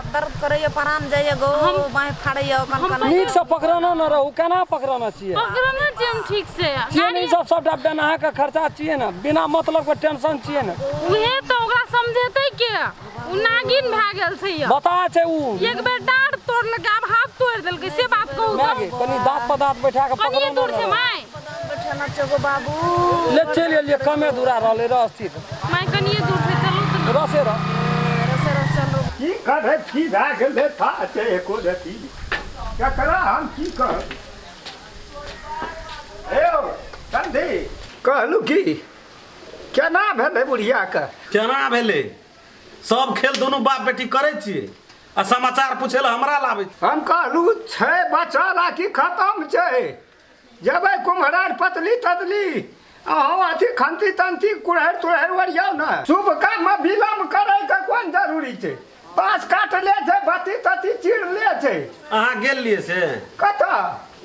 दर्द करे परान जाइए गो बाएं फाड़े नीक से पकड़ना न रहू केना पकड़ना चाहिए पकड़ना चाहिए हम ठीक से चाहिए नहीं सब सबटा बेना के खर्चा चाहिए ना बिना मतलब के टेंशन चाहिए ना उहे तो ओकरा समझेतै के उ नागिन भ गेल छै बता छै उ एक बेर डांड तोड़ल के अब हाथ तोड़ देलकै से बात कहू मैगे कनी दांत पर दांत बैठा के पकड़ना कनी दूर से माय बैठना चगो बाबू ले चल लिए कमे दूरा रहले रस्ती माय कनी दूर से चलू तो रसे रह की करे की भए गेलै था छै एको रति ककरा हम की कह ए संधी कहलू की केना भेलै बुढ़िया के केना भेलै सब खेल दोनों बाप बेटी करे छियै आ समाचार पूछे ला हमरा लाबै हम कहलू छै बचल आ की खत्म छै जेबै कुम्हरार पतली ततली अहाँ अथी खंती तंती कुड़हर तुड़हर ओरियाउ ने शुभ काम में विलम्ब करे के कोन जरूरी छै पास काट ले छै बत्ती तत्ती चीर ले छै अहाँ गेल लिए से कतऽ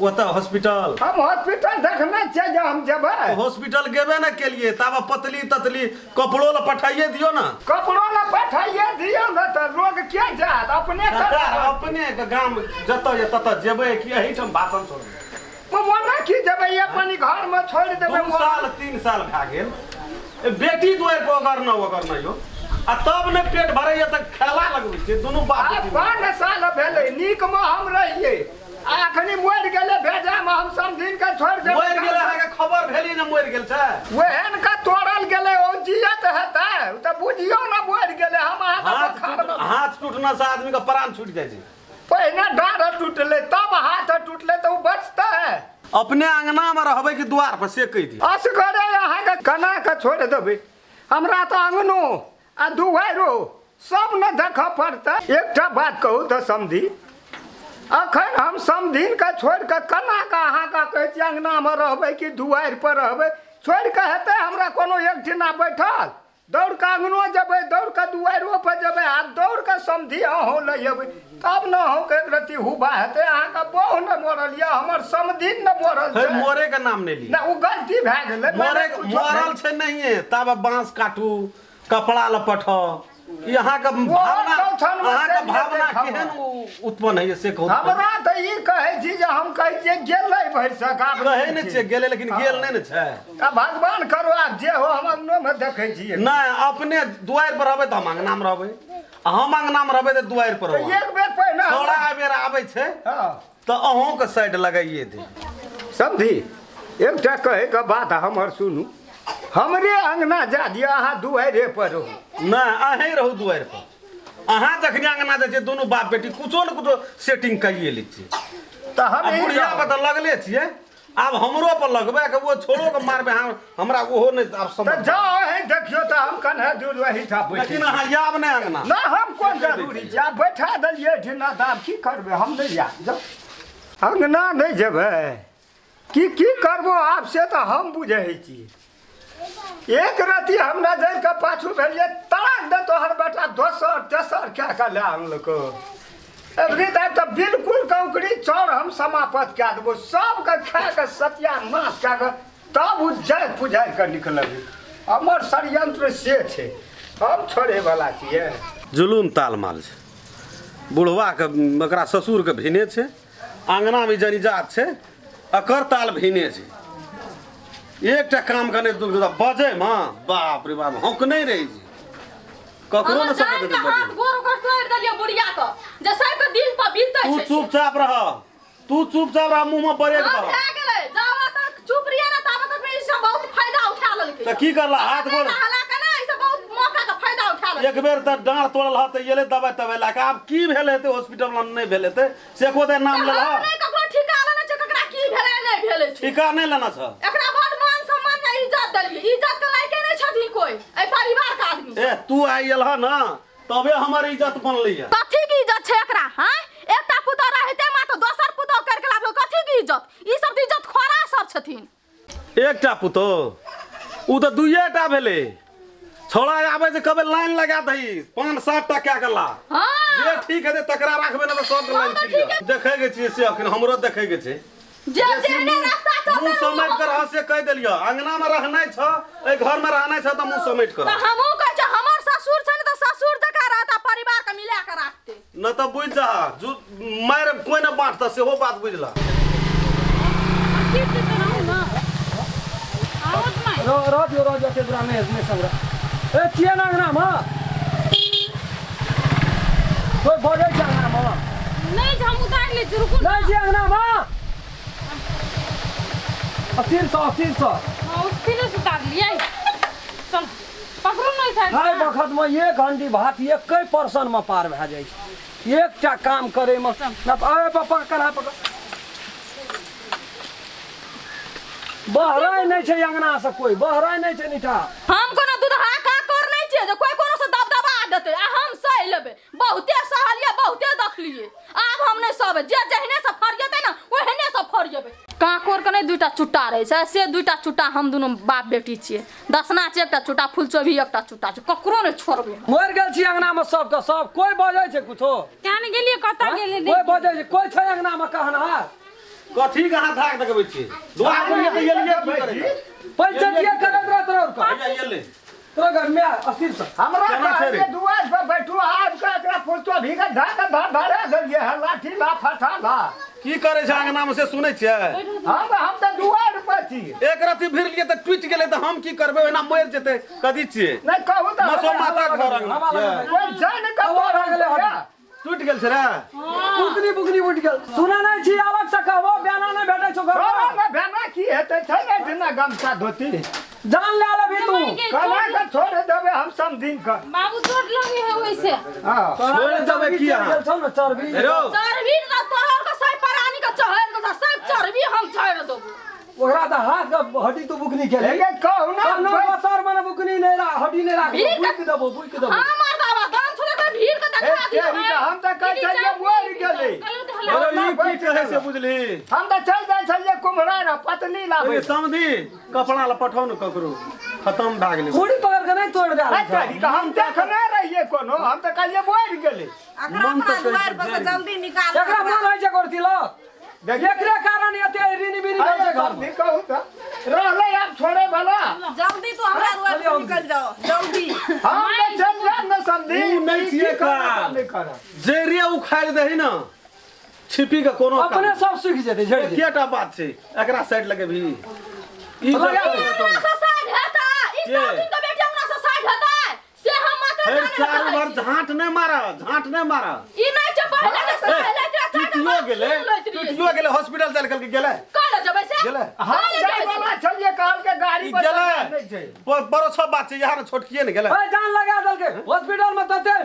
ओतऽ हॉस्पिटल हम हॉस्पिटल देखने छियै जे हम जेबै हॉस्पिटल गेबे न केलिए तब पतली ततली कपड़ो ला पठाइए दियो ना कपड़ो ला पठाइए दियो न त लोग के जात अपने सरकार अपने के गांव जतऽ ये ततऽ जेबै कि एही ठाम भाषण छोड़बै मोना की जेबै अपन घर में छोड़ देबै 2 साल 3 साल भए गेल बेटी दुआर पर अगर न यो आ तब ने पेट भरैया त खेला लगबै छै दुनू बाप बेटी 5 साल भेलै नीक में हम रहिए अखनी मरि गेलै भेजा में हम समझिन के छोड़ देबै मरि गेलै अहाँ के खबर भेली न मरि गेल छै ओहन का तोड़ल गेलै ओ जियत हेतै त बुझियो न मरि गेलै हम हाथ टूटना से आदमी का प्राण छूट जाइ छै पहिने डाढ़ टूटले तब हाथ टूटले तो बचतै अपने अंगना में रहबै कि द्वार पर से कहि दी असगरे अहाँ के कना के छोड़ देबै हमरा तो अंगनो आ दुआरो सब न देख पड़तै एकटा बात कहू तो समझी अखन हम समझिन के छोड़ के कना के अहाँ का कहै छी अंगना में रहबै कि दुआर पर रहबै छोड़ के हेतै हमरा कोनो एक ठिना बैठल दौड़ के अंगनो जेबै दौड़ के दुआरो पर जेबै आ दौड़ के समझी अहूँ ले अयबै तब न हो के रति हुबा हेतै अहाँ के बहु न मरल या हमर समझिन न मरल छै मोरे के नाम नहि ली ना उ गलती भए गेलै मोरे मरल छै नहिए तब बांस काटू कपड़ा लपठो यहाँ का भावना केहन उत्पन्न है से कहू हमरा त ई कहै छी जे हम कहै छियै गेलै भरि सकाब कहै नहि छियै गेलै लेकिन गेल नहि ने छै आ भगवान करो आब जे हो हम अंगनो में देखै छियै नहि अपने दुआर पर रहबै त हम अंगना में रहबै हम अंगना में रहबै त दुआर पर रहबै एक बेर पहिने थोड़ा बेर आबै छै त अहूँ के साइड लगाइए दे समझी एकटा कहै के बात हमर सुनू हमरे अंगना जा दिया अहाँ दुआरे पर रहू नहि अहीं रहू दुआर पर अहाँ जखनी अंगना जाइ छियै दुनू बाप बेटी कुछो न कुछो सेटिंग कइए लै छियै त हम बुढ़िया पर त लगले छियै आब हमरो पर लगबै के वो छोड़ो के मारबै हमरा ओहो नहि आब समझ त जाओ है देखियो त हम कन्हे दूर वही था बैठ लेकिन अहाँ याब नहि अंगना ना हम कोन जरूरी छै आब बैठा देलियै ठिना त आब की करबै हम नहि जा अंगना नहि जेबै की करबो आब से त हम बुझै छियै एक रति हमरा जर के पाछू भेलिए तड़क दे तोहर बेटा दोसर तेसर क्या के ले आनलको एवरी टाइम तो बिल्कुल कौकड़ी चौर हम समाप्त कए देबो सबके खा के सत्यानाश कए के तब उज्जैन पुजारि के निकलबी हमर षड्यंत्र से छै हम छोड़े वाला छियै जुलूम तालमाल छै बुढ़वा के ओकरा ससुर के भिने छै अंगना में जनिजात छै अकर ताल भिने छै एकटा काम करने बजे में बाप रे बाप हक नहीं रही जी ककरो न सकत है हाथ गोर गोर तोड़ देलियो बुढ़िया को जैसे के दिल पर बीतै छै तू चुपचाप रह मुंह में परेक रह भए गेलै जावा तक चुप रहिए ना ताबे तक ई सब बहुत फायदा उठा लेलकै त की करला हाथ गोर हला के ना ई सब बहुत मौका का फायदा उठा लेलकै एक बेर त डांड तोड़ल ह त येले दबाई तबाई ला के अब की भेल हेते हॉस्पिटल में नहीं भेल हेते से को दे नाम लेला नहीं ककरो ठिका लेना छै ककरा की भेलै नहीं भेलै छै ठिका नहीं लेना छ एकरा बड मान सम्मान के इज्जत देलिए इज्जत के लायक नहीं छथि कोई ए परिवार का आदमी ए तू आइल ह ना तबे हमर इज्जत बनलै है कथी की इज्जत छै एकरा हैं एकटा पुतो रहते मा तो दोसर पुतो कर के लाबलो कथी की इज्जत ई सब इज्जत खोरा सब छथिन एकटा पुतो उ त दुइएटा भेलै थोड़ा आवे जे कबे लाइन लगा दही 5-7 टका के ला हां जे ठीक है तकरा राखबे ना तो सब लाइन छिड़ देखे के छी से अखन हमरो देखे के छै जे जेने रास्ता चलते मुंह समेट कर हसे कह देलियो अंगना में रहनाइ छ ए घर में रहनाइ छ त मुंह समेट कर त हमहु कह छ हमर ससुर छ न त ससुर जका रहता परिवार के मिला के राखते न त बुझ जा मार कोई न बांटता सेहो बात बुझला रोज के ग्रामे में संग्रह ए चिया अंगना में कोई बोले अंगना में नहीं हम उतार ले रुको नहीं चिया अंगना में 300 हां उसके लिए उतार लिया चल पकड़ो नहीं साइड हाय वक्त में 1 घंटी भात 1% में पार भ जाय छै एकटा काम करे में न अरे पापा करा पकड़ बहराई नहीं छै अंगना से कोई बहराई नहीं छै निठा हम कोनो दूधहा का कर नहीं छै जे कोई कोनो से दबदबा देते आ हम सह लेबे बहुते सहलिया बहुते देखलिए आब हम नहीं सब जे जहने से फरियते ना ओहने से फरियबे काकोर के नहीं दुटा चुट्टा रहे छै से दुटा चुट्टा हम दोनों बाप बेटी छिए दसना छै एकटा चुट्टा फुलचोभी एकटा चुट्टा छै ककरो नहीं छोड़बे मर गेल छी अंगना में सब के सब कोई बजै छै कुछो कान गेलिए कता गेले कोई बजै छै कोई छै अंगना में कहना कथी कहां धाक देखबै छी दुआर पर ये एलिए की करे पैसा दिए करत रहत रह का ये ले तो घर में अस्थिर से हमरा केना छै रे? के दुआर पर बैठू आब के एकरा पुछतो भीगे धाक धरे देलिए है लाठी ला फटा ला की करे छै अंगना में से सुनै छियै हम त दुआर पर छी एक रति भिड़ लिए त टूट गेलै त हम की करबै ओना मर जेतै कदी छियै नहीं कहू त मसो माता के घर अंगना छियै कोई जान के हवा भऽ गेलै हवा। टूट गेल छै रे बुकनी उठ गेल सुना नहीं छी अलग से कहबो बयाना नहीं भेटै छौ घर घरवा में में भेना की हेतै छै ने बिना गमछा धोती जान ले लेबी तू कमा के छोड़ देबे हम समझिन का बाबू चोट लगे है वैसे हां छोड़ देबै की अहाँ? गेल छौ न चर्बी हेरो चरबी ना तोहर के सही परानी के चहर के सब चरबी हम छाड़ देबो ओकरा त हाथ के हड्डी तू बुकनी के ले लेकिन कहू ना कनो बतर मन बुकनी नहीं रा हड्डी नहीं रा बुक देबो हमार बाबा गान छोड़े के भीड़ के देखा दियो तेरी का हम त कह छलिए मोर गेलै हेरो ई की कहै से बुझली हम त चल जाय छलिए कुम्हरा रे पतली लाबै ओए समधी कपड़ा ल पठाउ न ककरो खत्म भ गेलै मुड़ी पकड़ के नहीं तोड़ दे तेरी का हम देखने रहिए कोनो हम त कहलिए मोर गेलै अकरा अपना दुआर पर से जल्दी निकाल एकरा मन है जे करती लो एकरे कारण एते ऋणी बिनी अरे होय छै घर समझी कहू त रहले आप छोड़े वाला जल्दी तू हमरा दुआर से निकल जाओ जल्दी हम त चल जा न समझी तू नहीं छिए का। नहीं कर जेरिए उखाड़ दही न छिपी के कोनो अपने सब सूख जेते झड़ जेते केटा बात छै एकरा साइड लगे भी ई अरे जगह यार, तो से साइड हटा इस के? दिन के बेटे हमरा से साइड हटा से हम मात्र हर चार बार झांट नहीं मारा ई नहीं छ पहले के पहले के टूटियो गेले हॉस्पिटल चल के गेले काला जब से गेले हम जाय वाला छलिए काल के गाड़ी ई पर गेले नहीं छै बड़ो सब बात छै यहाँ छोटकिए ने गेले ओए जान लगा दल के हॉस्पिटल में तते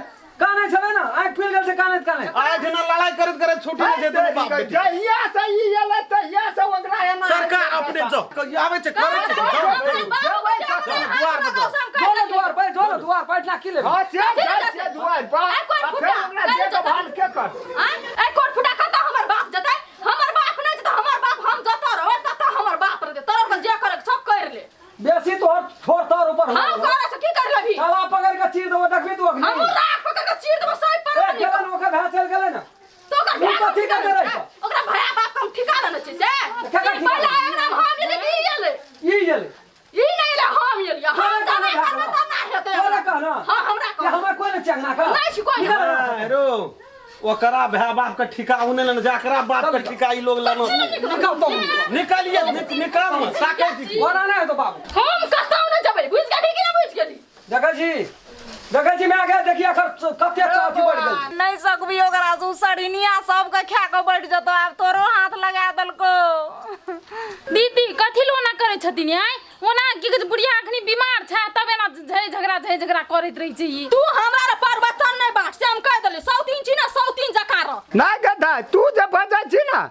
काने छले ना आंख फूल गेल छै काने आज ना लड़ाई करत छूटी नहीं जेते बाप बेटी जहिया से ई एले तहिया से ओकरा एना सरकार अपने जो आवे छै करे छै जोर द्वार पर इतना की ले हां से दुआर पर फिर हमरा देखभाल के कर आई कोट फुटा खाता हमर बाप जतै हमर बाप नहीं त हमर बाप हम जत रहो तत हमर बाप रे तोर के जे करे सब कर ले बेसी तो छोड़ तोर ऊपर हम करे से की कर लेबी काला पकड़ के चीर देबो देखबी तू हम अखनी राख पकड़ के चीर देबो सही पर ए गेलन ओके भा चल गेले ना तो कर तू कथी करते रही ओकरा भया बाप कम ठिका देने छी से केकरा ठिका पहले एकरा हम ये की गेले ई गेले ई नहीं ले हम ये हम जाने करबे त ना हेते तोरा कहना हां हमरा ये हमरा कोई नहीं चंगना का नहीं छी कोई हेरो ओकरा भै बाप के ठिका उने न जाकरा बाप के ठिका ई लोग लानो निकाल तो निकालिए निकाल न साके की वरा नहीं है तो बाबू हम कतौ न जबै बुझ गेली कि ना बुझ गेली देखै छी मैं आगे देखिए कते अथी बढ़ गेल नहीं सकबी ओकरा से सड़िनिया सब के खा के बैठ जतो आब तोरो हाथ लगा दलको दीदी कथी लोना करे छथिन आय ओना की कहै बुढ़िया अखनी बीमार छै तबे ना झगड़ा करैत रही छै ई तू हमरा रे परवतन नहीं बात से हम कह देली सौतीन छी ना सौतीन जकार नहीं गधा तू जे बजै छी ना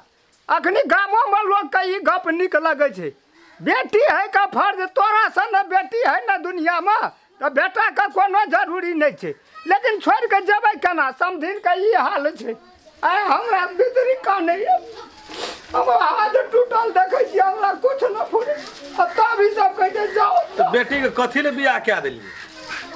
अखनी गामो में लोग के ई गप निक लगै छै बेटी है का फर्ज तोरा सन न बेटी है ना दुनिया में तो बेटा का कोनो जरूरी नहीं छै लेकिन छोड़ के जेबै केना समझिन के ई हाल छै आय हमरा बिजली का नहीं है हम हाथ टूटल देखै छी हमरा कुछ न फूटे तब भी सब कहै छै जाओ तो बेटी के कथी ले बियाह क्या देली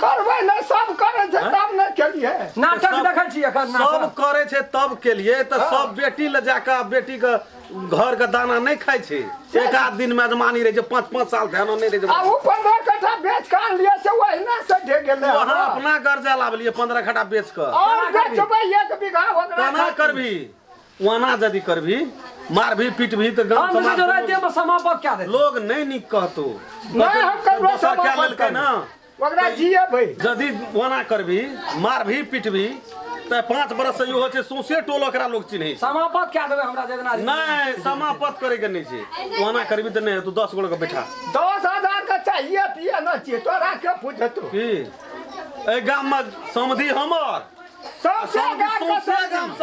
करबै ना सब करे छै तब न केलिए नाटक देखै छी एकर सब नाटक करे छै तब के लिए तो सब बेटी ले जाकर बेटी के घर के दाना नहीं खाई छै एक आध दिन मेजमानी रहे छै 5-5 साल ध्यान नहीं रहे आ छै उ 15 कट्ठा बेच के आन लिए से वहीना से ढे गेलै वहाँ अपना कर्जा लावलिए 15 खटा बेच कर और बेचबै 1 बीघा ओकरा केना करभी वना यदि करभी मारभी पीटभी तो गांव हम से जो समाज रहते में समापत क्या दे लोग नहीं निक कहतो नहीं हम ककरो दोसर क्या समापत लेलकै ना ओकरा जिए भाई यदि वना करभी मारभी पीटभी तो 5 बरस से हो छै सौंसे टोल ओकरा लोग चिन्है छै समापत क्या देबे हमरा जेतना नहीं समापत करे के नहीं छै वना करभी तो नहीं तू 10 गोड़ के बैठा 10,000 का चाहिए पिए न चाहिए तोरा के पूछतो की ए गाम में समधी हमर सबसे सौंसे गाम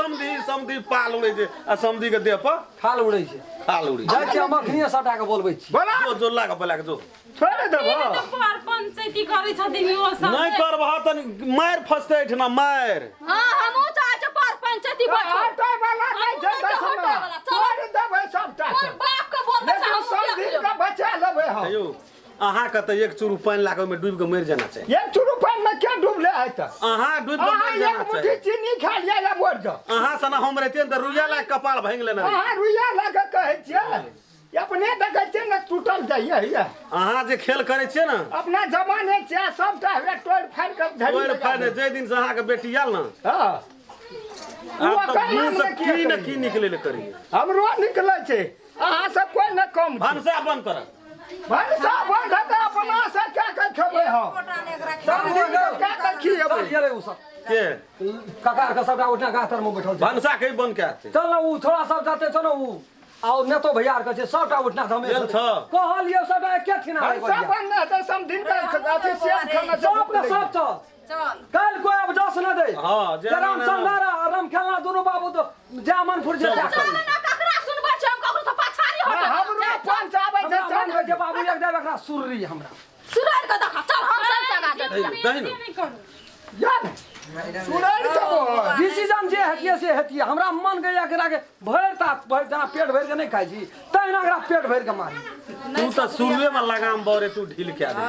समधी पाल उड़े छै आ समधी के देह पर खाल उड़ै छै खाल उड़ी जाइ छी हम अखनिए सटा के बोलबै छी बोला जो लाग बोला के जो छोड़ देबो पर पंचायती करै छथिन ओ सब नहीं करबह त मार फसते ठना मार हां हमहू चाहे छै पर पंचायती बैठो हटै वाला नहीं छै दसमा छोड़ देबै सबटा कोन बाप के बोलबे छै हम सब दिन का बचा लेबै हम यौ अहाँ के त एक चुरू पानी लागे में डूब के मर जाना चाहिए एक चुरू पानी में क्या डूबले है त अहाँ डूब के अहाँ मर एक जाना मुट्ठी चाहिए चीनी खा लिया या मर जाओ अहाँ सना हम रहते त रुइया ला कपाल भांग लेना अहाँ रुइया लगा कहै छियै अपने देखै छियै न टूटल जाइए अहाँ जे खेल करे छियै ना अपना जमाने छै सबटा हमरा टोड़ फाड़ के धरि कोई फायदा जे दिन से अहाँ के बेटी आयल ना हां आप तो मुंह से की न की निकले ले करिए हमरो निकलै छै अहाँ सब कोई न कम भनसा बंद कर भनसा बंद है त अपना से क्या के खेबै हम सब दिन क्या के खिएबै गेलै उ सब के ककार के सबटा उठा गातर में बैठल छै भनसा के बंद के आते चल ना उ थोड़ा सब जाते छ ना उ और नेतो भैया के छै सबटा उठना हमें गेल छ कहलिए सबटा एके ठिना रहि भनसा बंद है त सब दिन का अथी से खाना सब के सब चल कल कोई अब जस न दे हां जे राम चंदारा राम खेलना दोनों बाबू तो जामन फुर जे ककरा सुनबै छै हम ककरो से पछाड़ी हटै हमरो पंच आबै छै चल के बाबू एक देब एकरा सुररी हमरा सुरैर के देखा चल हम सब जगह दे दही न नहीं करू यार सुनैर के डिसीजन जे हेतिए से हेतिए हमरा मन गया एकरा के भरि जना पेट भरि के नहीं खाइ छी तहिना एकरा पेट भरि के मारी तू तो शुरुए में लगाम बरे तू ढील के दे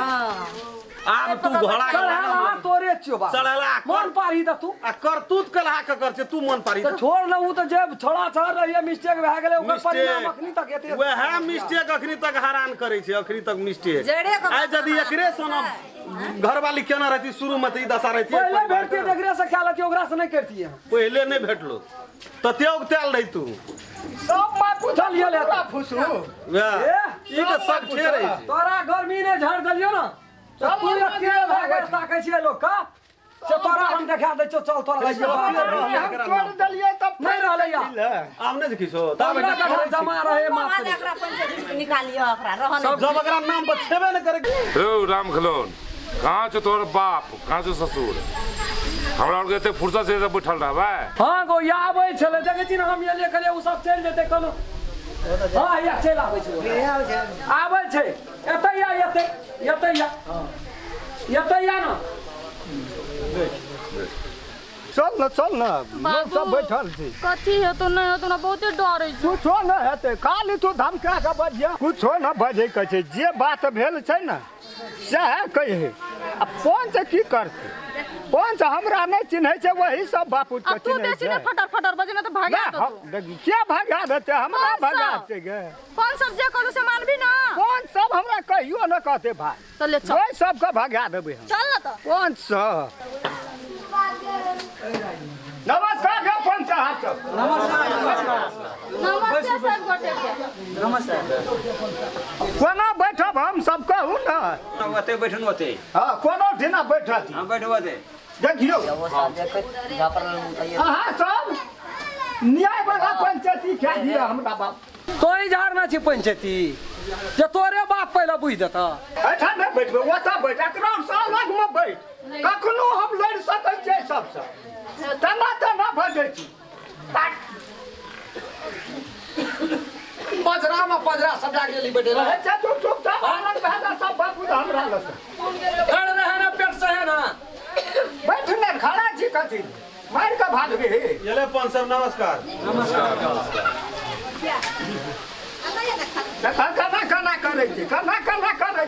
आब तू घोड़ा के चढ़ा लगाम तोरे छियो बा चढ़ेला मन पारी त तू आ करतूत कलहा के कर छै तू मन पारी तो छोड़ न उ तो जे छोड़ा छोड़ रहिए मिस्टेक भए गेलै ओकर परिणाम अखनी तक एते वह मिस्टेक अखनी तक हैरान करे छै अखनी तक मिस्टेक जड़े के आइ यदि एकरे सोना घरवाली केना रहती शुरू में त ई दशा रहती पहले भेटती देखरे से ख्याल लेती ओकरा से नहीं करती है पहले नहीं भेटलो तते उगताल रही तू सब मैं पूछल चल ये ले फुसू वाह ई त सब छे रही छै तोरा गर्मी ने झाड़ देलियो ना तो तू अकेले भागे ताकै छियै लोग का से तोरा हम देखा दै छौ चल तोरा लगे हम छोड़ देलिए तब नहीं रहले या आब नहीं देखी छो ता हमरा बेटा का जमा रहे मात मामा एकरा पंचायत निकालियो एकरा रहन जब एकरा नाम पर छेबे नहीं करे रो राम खलोन कहाँ छो तोर बाप कहाँ छो ससुर हमरा और एते फुर्सत से बैठल रहबै हां गो या आबै छले देखै छी ना हम ये ले करे उ सब चल जेते कोनो हां या चल आबै छै आबै छै एतै या एतै या ना चल न लोग सब बैठल छै कथी हेतौ नहीं हेतौ ना बहुते डरै छै कुछो न हेतै खाली तू धमका के बजिया कुछो न बजै के छै जे बात भेल छै न सएह कहे आ पंच की करतै पंच हमरा नहीं चिन्है छै वही सब बापू के तू चिन्है देसी छै ने फटर फटर बजना तो भागा ना, हम क्या भगा देते हमरा कौन सा? भगा देते गे कौन सब जे करू से मानबी ना कौन सब हमरा कहियो न कहते भाई तो ले चल वही सबके भगा देबै हम चल ना तो कौन सब नमस्कार गे पंच साहब सब नमस्ते सब गोटे के कोना बैठब हम सब कहू न ओते बैठन ओते हाँ कोनो ठिना बैठती हां बैठो ओते देखियो अहाँ सब न्याय वाला पंचायती क्या दिया हमरा बाप तोई झाड़ना छी पंचायती जे तोरे बाप पहले बुझ देता ऐठा नहीं बैठबै ओतऽ बैठ एकरा से अलग में बैठ कखनो हम लड़ सकै छियै सबसँ तना भजै छी पजरा सजा गेली बैठे रहै छै तू चुपचाप आनंद भए सब बापू हमरा लग खड़ रहे ना पेट से है ना बैठने खड़ा छी कथी मार के भागबे येले पंच साहब नमस्कार कना करै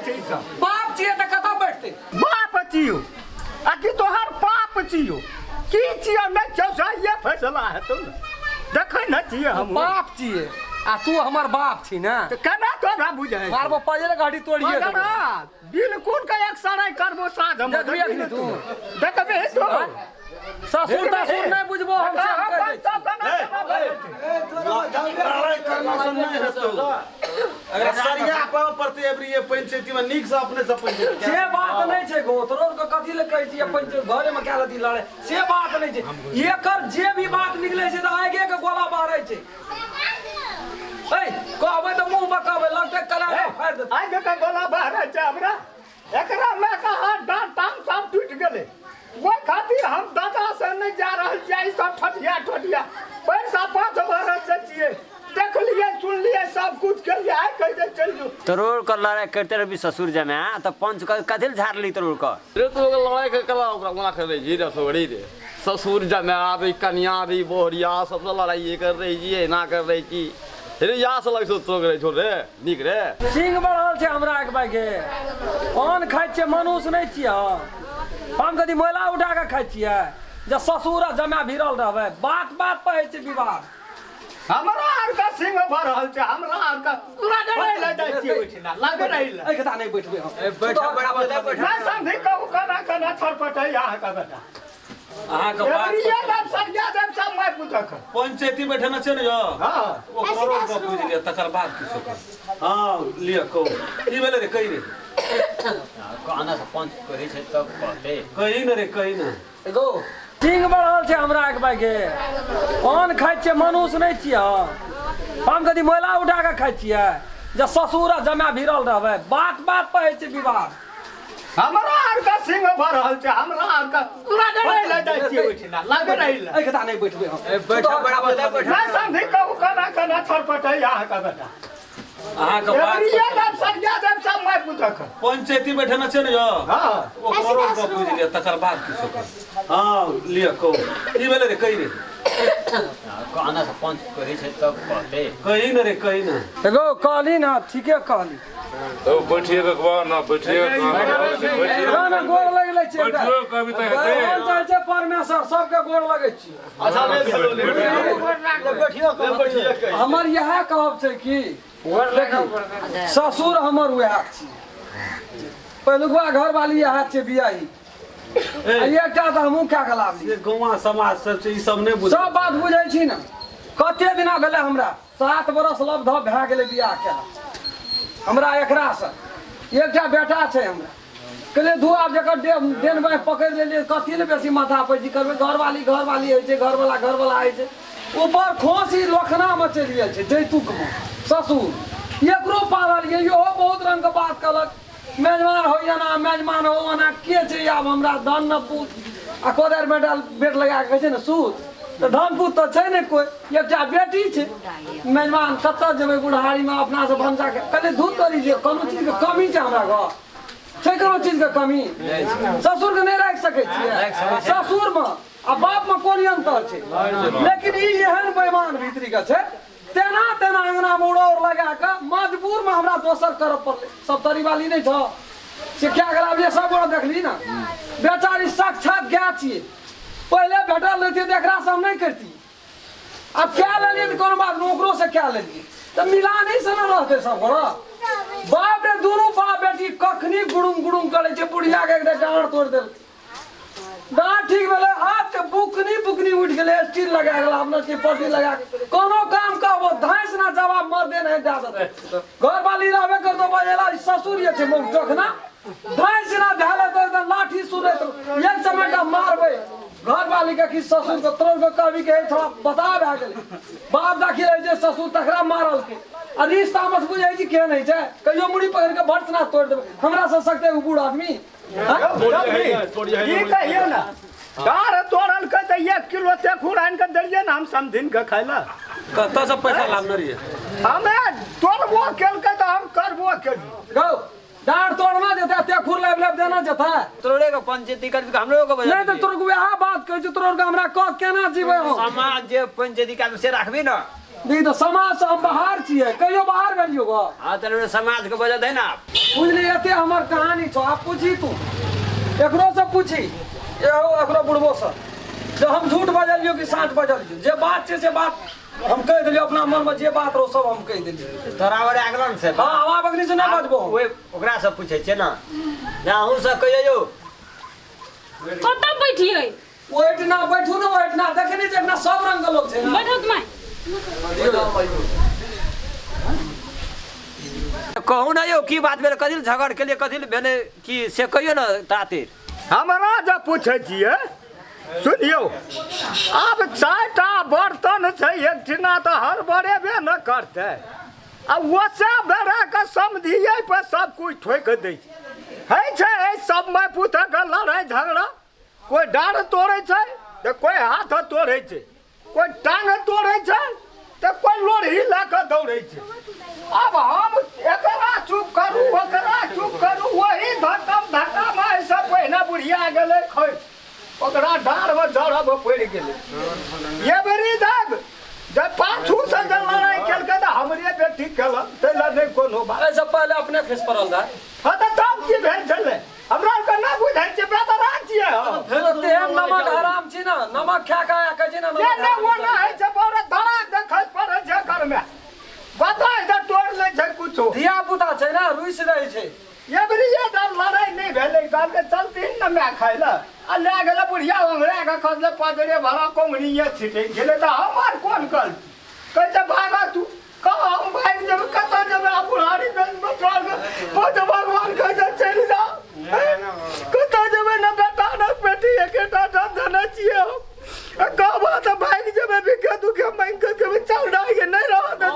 छै ई सब बाप छिए त कतऽ बैठते बाप छियो छियो की छियो नहीं चौसा ये फैसला है तुम देखै न छियै हम बाप छिए आ तू हमर बाप छी ना तो केना तोरा बुझै मारबो पहिले गाड़ी तोड़िए देबो। बिल्कुल का एक सराय करबो साँझ हम देखबी अखनी तू देखबे तो ससुर तसुर नहीं बुझबो हम सब कह दै अगर सरिया पर पड़ते एबरी ये पंचायती में नीक से अपने से पंचायत से बात नहीं छै गो तोरो के कथि ले कहै छी अपन घरे में क्या लती लड़े से बात नहीं छै एकर जे भी बात निकले छै त आगे के गोला बारै छै। ए कहबै त मुंह में कहबै लगते कला फाड़ दे आगे का गोला बाहर छै हमरा एकरा में का हाथ डांट टांग सब टूट गेले वो खातिर हम दादा से नहीं जा रहल छियै सब ठठिया पैसा 5 बरस से छियै देख लिए सुन लिए सब कुछ कर लिए आइ कैसे चल जो तरोड़ कर लड़ाई करते रही ससुर जमे तो पंच कर कथिल झाड़ ली तरोड़ कर रे तो लड़ाई के कला ओकरा कर रही जी रसोड़ी रे ससुर जमे रे कन्या रे बोहरिया सब लड़ाई कर रही जी ना कर रही की रे या से लग तो करे छोड़ रे निक रे सिंह बढ़ल छै हमरा एक बागे पान खाइ छै मनुष्य नहीं छियै हम कदी मोला उठा के खाइ छियै जे ससुर जमा भिरल रहबै बात पर होइ छै विवाद हमरा आर का सिंह भरल छै हमरा आर का लग जाइ छियै ओठिना लग रही ए कथा नहीं बैठबै हम बैठा बड़ा बैठा मैं समझी कहू कना छरपटै यहाँ का बेटा अहाँ के बात ये बात सरिया देव सब मैं पूछक पंचायती बैठे न छै न यो हां ओकरो को बुझ लिया तकर बाद की सक हां लिया को ई बेले रे कहि रे कहना से पंच करै छै तब कहते कहि न रे कहि न एगो सिंह बढ़ल छै हमरा एक बागे पान खाइ छै मनुष्य नहीं छियै हम कदी मोला उठा के खाइ छियै जे ससुर जमा भिरल रहबै बात पर होइ छै विवाद हमरा आर का सिंह भरल छै हमरा आर का लग जाइ छियै ओठिना लग रही ए कथा नहीं बैठबै हम बैठा बड़ा बैठा मैं समझी कहू कना छरपटै यहाँ का बेटा अहाँ के बात ये बात सरिया देव सब मैं पूछक पंचायती बैठे न छै न यो हां ओकरो को बुझ लिया तकर बाद की सक हां लिया को ई बेले रे कहि रे कहना से पंच करै छै तब कहते कहि न रे कहि न एगो कहली ना ठीके कहली तो बैठिए के कहबा ना बैठिए ना ना गोर लगले छै बैठियो कभी त हेतै भगवान चाहे छै परमेश्वर सबके गोर लगै छी अच्छा बैठियो हमर यह कहब छै कि देखी ससुर हमर वएह छी पहिलुका घर वाली यह छै बियाही एकटा त हमहूँ क्या के लाभ ये गौवा समाज सब छै ई सब नहीं बुझ सब बात बुझै छी न कते दिना भेलै हमरा 7 बरस लब्ध भए गेलै बियाह के हमरा एकरा से एकटा बेटा छै हमरा कहले दू आब जकर डेन बाई पकड़ि लेलिए कथी ले बेसी माथा पर जी करबै घरवाली होइ छै घरवाला होइ छै ऊपर खोसी लोखना में चलि गेल छै जैतुक में ससुर एकरो पालल ये इहो बहुत रंग के बात कहलक मेजबान हो जाना मेजबान हो आना के छै आब हमरा धन न पूत आ कोदर बेट लगा के कहै छै न सूत तो धन पूत तो छै ने कोई एकटा बेटी छै मेजबान कतऽ जेबै बुढ़ारी में अपना से भंसा के कहले दूध करी जे कोनो चीज के कमी छै हमरा घर छै कोनो चीज के कमी ससुर के नहीं राखि सकै छियै ससुर में आ बाप में कोन अंतर छै लेकिन ई एहन बेईमान भीतरी के छै तेना अंगना में उड़ौर लगा के मजबूर में हमरा दोसर करऽ पड़लै सब तरी वाली नहीं छ से क्या गला जे सब गोड़ देखली ना बेचारी साक्षात गाय छियै पहले भेटल रहती तो एकरा से हम नहीं करती अब क्या लेलिए तो कोनो बात ओकरो से क्या लेलिए तो मिला नहीं से न रहते सब गोड़ बाप रे दोनों बाप बेटी कखनी गुड़ुम करे छै बुढ़िया के एकदम डांड तोड़ देल डांड ठीक भेलै हाथ के बुकनी उठ गेलै स्टील लगा गेल अपना के पट्टी लगा कोनो काम का वो धांस ना जवाब मर दे नहीं दे देते घर वाली रहबे कर तो बजेला ससुर ये छै मुंह चोखना धांस ना धाले तो एकदम लाठी सुने तो एक चमेटा मारबे घर वाली का कि ससुर को तोड़ के कभी के थोड़ा बता भए गेलै बाप दाखी रहे जे ससुर तकरा मारल के आ रिश्ता मत बुझै छी के नहीं छै कहियो मुड़ी पकड़ के भट ना तोड़ देबै हमरा से सकते है बूढ़ आदमी ये कहियो ना डार तोड़ल के त 1 किलो तेखुर आन के देलिए ना हम समधिन के खाइला कतऽ से पैसा लाभ रही हमे तोड़बो केल के त हम करबो केली गौ डार तोड़ना देता तेखुर लेब देना जता तोड़े का पंचायती कर हमरो को बजा नहीं तो तोर वह बात कहै छै तोर हमरा क केना जीवे हम समाज जे पंचायती का से रखबी ना नहीं तो समाज से हम बाहर छियै कहियो बाहर भेलियो गो हां तने समाज के बजा दे ना बुझली एते हमर कहानी छ आप पूछी तू एकरो से पूछी एहो एकरो बुढ़बो से जे हम झूठ बजलियो कि साँच बजलियो जे बात छै से बात हम कह दिलियो अपना मन में जे बात रहो सब हम कह दिलियो तोरा बड़े अगलन से हाँ हवा बगनी से नहीं बजबो ओए ओकरा से पूछे छै ना ना हूं से कहियो कतऽ बैठियै ओइठना बैठू ना ओइठना देखनी जे एकना सब रंग के लोग छै ना बैठो तुम कहू ना यो की बात भेल कथी झगड़ के लिए कथी भेले की से कहियो ना तातिर हमरा जब पूछे छियै सुनियो अब 4टा बर्तन छै एकठिना तो हर बड़ेबे न करते अब वैसे बेरा के समझिए पर सब कुछ ठोक दै है सब में पुते के लड़ाई झगड़ा कोई डाढ़ तोड़े छै तो कोई हाथ तोड़े छै कोई टांग तोड़े छै तो कोई लोढ़ी लेके दौड़े छै अब हम एकरा चुप करू ओकरा चुप करू वही धक्का में सब पहिने बुढ़िया गेलै खै ओकरा डाढ़ में जड़ब पड़ गेलै ये बेरी देब जब पाछू से जब लड़ाई केलकै तो हमरे बेटी केलक तै ला नहीं कोनो बात ऐसे पहले अपने खिस पड़ल रहा हाँ तो तब की भेल छलै हमरा के ना बुझै छै बेदरा छियै हम फिर तेहन नमक हराम छी ना नमक खा खा के छी ना ये ने वो ना है छै बड़े धड़ाक देखै पड़ै छै घर में बता इधर तोड़ ले छै कुछो धिया पुता छै ना रुइस रहै छै ये बेरी ये दर लड़ाई नहीं भेलै काल के चलतीन न मैं खाइला आ ले गेलै बुढ़िया ओंगरे के खसले पजरे भला कोंगनिये छिटे गेलै त हमार कोन गल कहै भागा तू कह हम भाग जब कत जब बुढ़ारी में बतवाल ओ भगवान कहै चली जा कत जब न बेटा न बेटी एकेटा धन छिए हम कहबा त भाग जब बिके दुखे मांग के चल रहा है नहीं रहा तो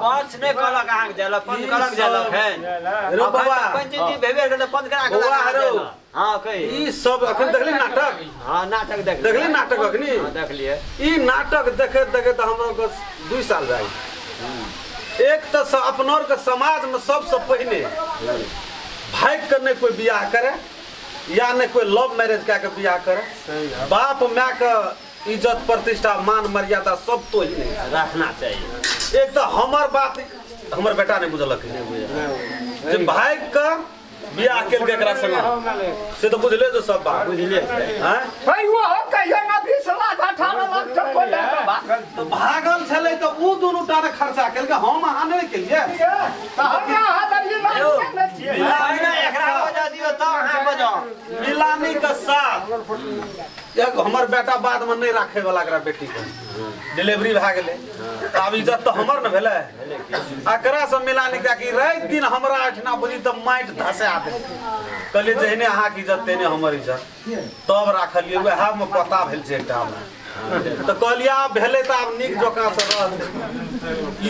पांच ने कहलक अहाँ के देलक पंच कहलक देलक है रे बाबा पंचायती भेबे गेल पंच करा के बाबा रो हां कही ई सब अखन देखली नाटक हां नाटक देखली नाटक अखनी हां देख लिए ई नाटक देखे देखे तो हमरा को 2 साल जाई एक तो अपनोर के समाज में सबसे पहले भाग कर नहीं कोई बियाह करे या नहीं कोई लव मैरिज के बियाह करे बाप माँ का इज्जत प्रतिष्ठा मान मर्यादा सब तो ही नहीं रखना चाहिए एक तो हमार बात हमर बेटा नहीं बुझलक जे भाग का बियाह केल के एकरा संग से तो बुझले जो सब बात बुझले हैं भाई वो हो कहियो ना 20 लाख 18 लाख तक को लेके भागल तो भागल छले तो उ दोनों टारे खर्चा केल के हम अहाँ नहीं केलिए तो हमरा हाथ ये लाख न छिए एकरा बजा दियो त अहाँ बजा मिलानी के साथ एक हमर बेटा बाद में नहीं राखे वाला एकरा बेटी के डिलीवरी भ गेले अब इज्जत तो हमर न भेले एकरा से मिलानी के कि रात दिन हमरा 8 बजे त माइट धसे आते कहले जहने अहाँ की इज्जत तेने हमर इज्जत तब राखलिए वह में पता भेल छै एकटा में तो कहलिया भेले त अब निक जोका से रह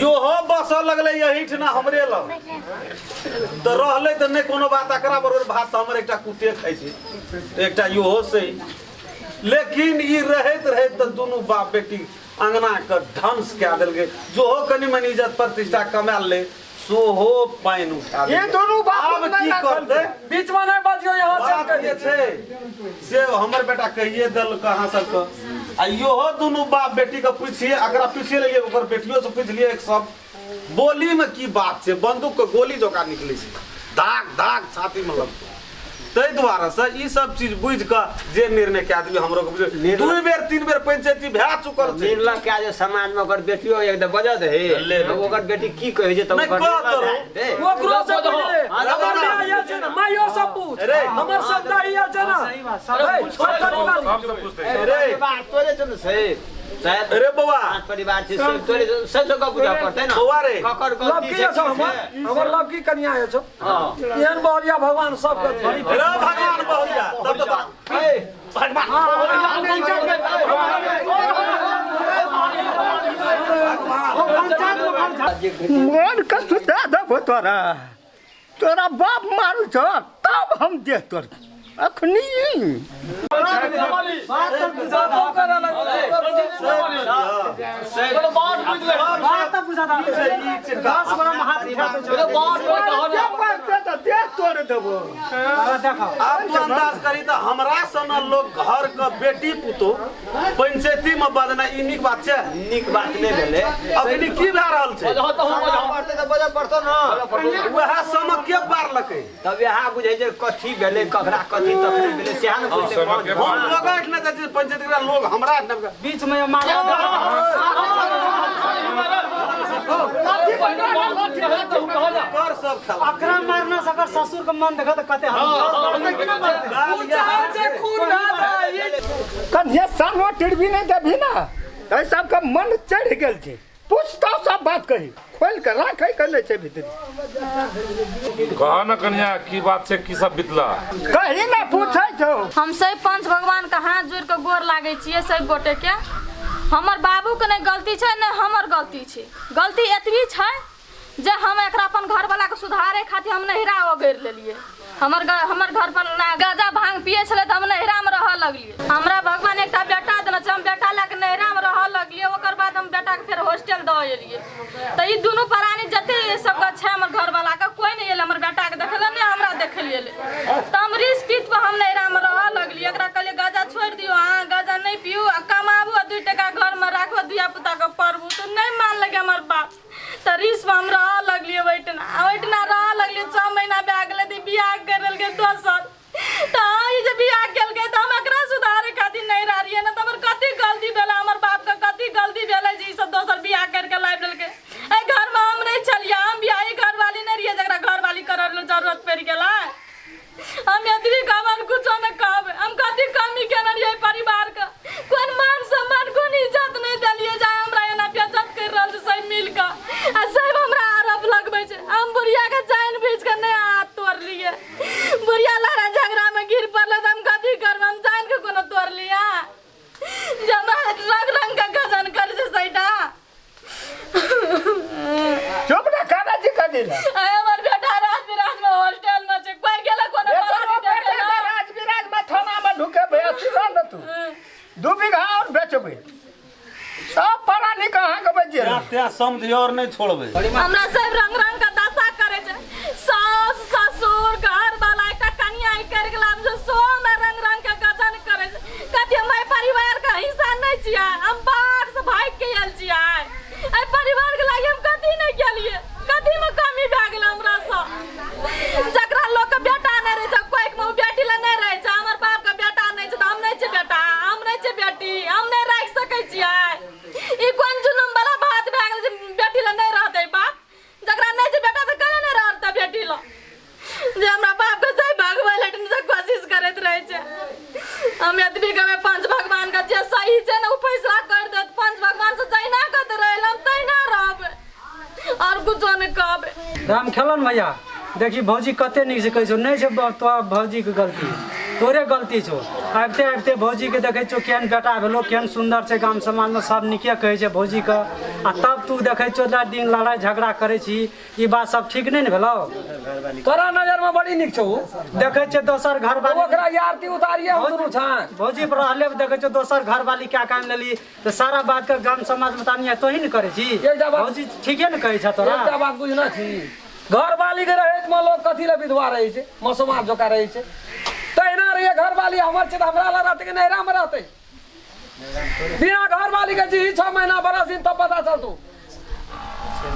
यो हो बस लगले यही ठना हमरे लग तो रहले त नहीं कोनो बात एकरा बरोबर भात हमर एकटा कुटे खाइ छै एकटा यो हो सही लेकिन ई रहत तो दोनों बाप बेटी अंगना के ढंस के दिल गए जो हो कनी मनी इज्जत प्रतिष्ठा कमा ले सो हो पाइन उठा ये दोनों बाप अब की करते बीच में नहीं बजियो यहाँ से बात ये छे से हमर बेटा कहिए दल कहां सब को आ यो हो दोनों बाप बेटी के पूछिए अकरा पूछिए ले ओकर बेटियों से पूछ लिए एक सब बोली में की बात छे बंदूक के गोली जोका निकले छे धाक धाक छाती में लग तै द्वारा से ई सब चीज बुझ के जे निर्णय के आदमी हमरो के 2 बेर 3 बेर पंचायती भै चुकल छै निर्णय के जो समाज में ओकर बेटियो एकदम बजत है ओकर बेटी की कहे जे त ओकर वो क्रोध से बोले हमर आयल छै ना मायो सब पूछ हमर सब दाई आयल छै ना हम सब पूछते हैं अरे बात तोरे चल से शायद अरे बउआ परिवार से सब तोरे सब का पूजा करते ना बउआ रे ककर लवकी गलती छ हमर लवकी कन्या है छो एहन बोलिया भगवान सब के अरे भगवान बहुरिया तब तो ए मन का सुधा दबो तोरा तोरा बाप मारू छ तब हम दे तोर अखनी तोड़ देबो आप तो अंदाज करी तो हमरा सन लोग घर का बेटी पुतो पंचायती में बदना ई निक बात छै। नीक बात नहीं भेले। अखनी की भए रहल छै पढ़ते तो बजे पढ़तो ना। वएह सम के पारलकै तब यहाँ बुझे जे कथी भेले ककरा कथी तकरी भेले सेहा न बुझते। हम लोग न जे पंचायत के लोग हमरा बीच में मारा कर सब खेला अकरा मारना सकर ससुर के मन देखत कते कन्या सानो टिड़बी नहीं देबी ना तो सबका मन चढ़ गेल छै। पूछता सब बात कही खोल के राखे के ले छै भीतर। कहा ना कन्या की बात छै, की सब बितला कही ना पूछै छौ। हम सब पंच भगवान के हाथ जोड़ के गोर लागे छियै सब गोटे के। हमर बाबू के नहीं गलती छै नहीं हमर गलती छै। गलती एतबी छै जे हम एकरा अपन घर वाला के सुधारे खातिर हम नहिरा ओगैर लेलिए। हमर घर पर गाजा भांग पिए छले त हम नहिरा में रह लगलिए। हमरा भगवान एकटा बेटा देने छै, हम बेटा लेके नहिरा में रह लगलिए। ओकर बाद हम बेटा के फिर हॉस्टल द एलिए। त ई दुनू प्राणी जते सब के छै हमर घर वाला के कोई नहीं एले हमर बेटा के देखले नहीं हमरा देखलिए। त हम रिस पीत पे हम नहिरा में रह लगलिए। एकरा कहलिए गाजा छोड़ दियो, हां गाजा नहीं पियो आ कमाबू 2 टका घर में राखो दिया पुता के पढ़बू। तो नहीं मान लगे हमर बाप। त रिस में हम रह लगलिए। ओइटना रह लगलिए 6 महीना भए गेलै त बियाह करल के दोसर। त ई जे बियाह केल के त हम एकरा सुधारे खातिर नहीं रहिए ना। त हमर कथी गलती भेलै, हमर बाप के कथी गलती भेलै जे ई सब दोसर बियाह करके लाइब देलकै। ए घर में हम नहीं चलिए, हम बियाही घर वाली नहीं रहिए जकरा घर वाली करल जरूरत पड़ गेलै। हम यदि कहब कुछो न कहब, हम कथी कमी केने रहिए परिवार के। कोन मान सम्मान कोन इज्जत नहीं देलिए जाय हमरा एना बेइज्जत कर रहल छै सब मिल के। आ सब हमरा आरोप लगबै छै। हम बुढ़िया के जान बीच के नहीं हाथ तोड़ लिए। बुढ़िया लड़ा झगड़ा में गिर पड़ले त हम कथी करब, हम जान के कोनो तोड़ लिया जे हमरा रंग के गजन कर छै सैटा। चुप ना काना जी का दिला। हमर बेटा राज में हॉस्टल में छै, कोई गेला कोनो राज विराज में थाना में ढुके बेअसी न तू 2 बीघा और बेचबे सब पड़ा नहीं कहां के बजे त्या समझ और नहीं छोड़बे। हमरा सब रंग के दशा करे छै। सास ससुर घर वाला एकटा कन्या आई कर गेला हम सो में रंग के गजन करे छै। कथि हम परिवार का हिस्सा नहीं छियै, हम बाहर से भाग के आयल छियै। ए परिवार के लागि हम कथि नहीं केलिए, कथि में कमी भए गेल हमरा से। जकरा लोग के बेटा नहीं रहे छै, कोई के बेटी ले नहीं रहे छै। हमर बाप के बेटा नहीं छै त हम नहीं छै बेटा, हम नहीं छै बेटी, हम नहीं रख सकै छियै। ई कोन जुलुम वाला बात भए गेल जे बेटी ले नहीं रहतै बाप। जकरा नहीं छै बेटा त केना नहीं रहतै बेटी ल। जे हमरा बाप के सही भगवै लेकिन से कोशिश करैत रहे छै। हम यदि कहे पंच भगवान का जे सही छै ना उ फैसला कर देत। पंच भगवान से जहिना कहत रहल हम तहिना रहबै और कुछो नहीं कहबै। राम खेलन भैया देखी भौजी कते नीक से कहै छौ। नहीं छै तो भौजी के गलती, तोरे गलती छौ। आबते आबते भौजी के देखे छौ केहन बेटा भेलो, केहन सुंदर छै, गाम समाज में सब नीके कहै छै भौजी के। आ तब तू देखे छौ रात दिन लड़ाई झगड़ा करे छी, ई बात सब ठीक नहीं न भेलो। तोरा नजर में बड़ी नीक छौ। देखे छै दोसर घर वाली ओकरा आरती उतारिए हम दुनू छान भौजी पर रहले देखे छौ दोसर घर वाली क्या काम लेली तो सारा बात के गाम समाज में तानिया तो ही न करे छी। भौजी ठीके न कहै छ तोरा। एकटा बात बुझना छी, घर वाली के रहे में लोग कथी ले विधवा रहे छै, मसुमार जोका रहे छै। तहिना रहिए घर वाली हमर छै त हमरा ला रहते कि नहिरा में रहते। बिना घर वाली के जी 6 महीना बरस दिन तब पता चलतू।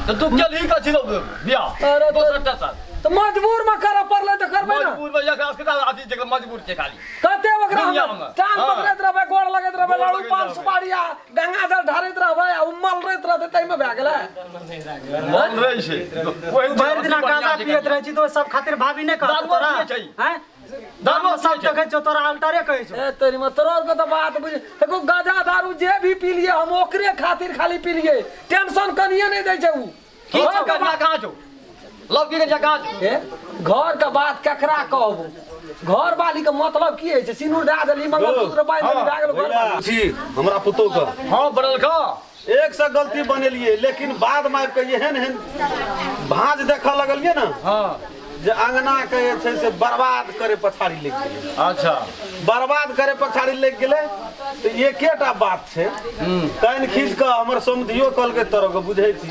तो तू क्या नहीं कर छिलो बियाह अरे तो सट्टा साल तो मजबूर में करे पड़ले त करबे ना। मजबूर में या के आदमी जगह मजबूर छै खाली कते ओकरा दुनिया हम में। टांग हाँ। पकड़ैत रहबे, गोड़ लगैत रहबे, गोड़ लड़ू लगैत पान रहबे। सुपारी आ गंगा जल ढारैत रहबे आ उम्मल रहैत रहते तै में भए गेलै। मन रहे छै कोई भर दिना गाजा पियत रहे छी तो सब खातिर भाभी ने कहत तोरा हैं। दारू सब देखे छौ तोरा अल्टरे कहै छौ। ए तेरी में तोरा के तो बात बुझ देखो गाजा दारू जे भी पी लिए हम ओकरे खातिर खाली पी लिए, टेंशन कनिए नहीं दै छै उ। की घर का करना कहां छौ लौकी के जगह छौ। घर का बात केकरा कहबो, घर वाली के मतलब की है छै, सिनुर दे देली मंगलसूत्र बांध देली भए गेल घर वाली। जी हमरा पुतो का हां बनल का एक से गलती बनेलिए लेकिन बाद में आबि के एहन भांज देखा लगलिए ना। हां जे अंगना के छै से बर्बाद करे पछाड़ी लग गेलै। अच्छा बर्बाद करे पछाड़ी लग गेलै तो एकेटा बात छै, कान खींच के हमर समधियो कल के तरह के बुझै छी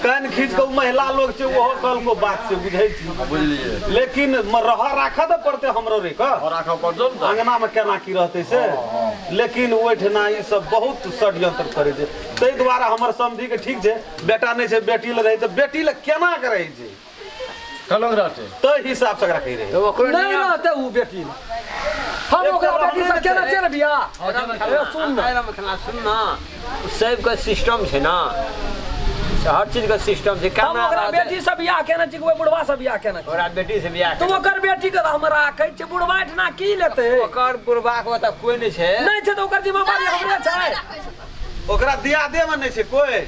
कान खींच के महिला लोग छै ओहो कल को बात से बुझै छी बुझलिए लेकिन रह राखा तो पड़ते हमरो रे का राखा पड़तो अंगना में केना की रहते से लेकिन ओइठना ई सब बहुत षड्यंत्र करे छै तै द्वारा हमर समझी के ठीक छै बेटा नहीं छै बेटी ले रही तो बेटी ले केना करे छै कलंग रहते तो हिसाब से कही रहे नहीं रहते वो बेटी हम ओकरा बेटी से केना चल बिया सुन ना सब का सिस्टम है ना हर चीज का सिस्टम है हम ओकरा बेटी से बियाह केना छी कोई बुढ़वा से बियाह केना ओकरा बेटी से बियाह तो ओकर बेटी के हमरा कहै छै बुढ़वा इतना की लेते ओकर बुढ़वा के त कोई नहीं छै नहीं छै तो ओकर जिम्मेवारी हमरे छै ओकरा दियादे में नहीं छै कोई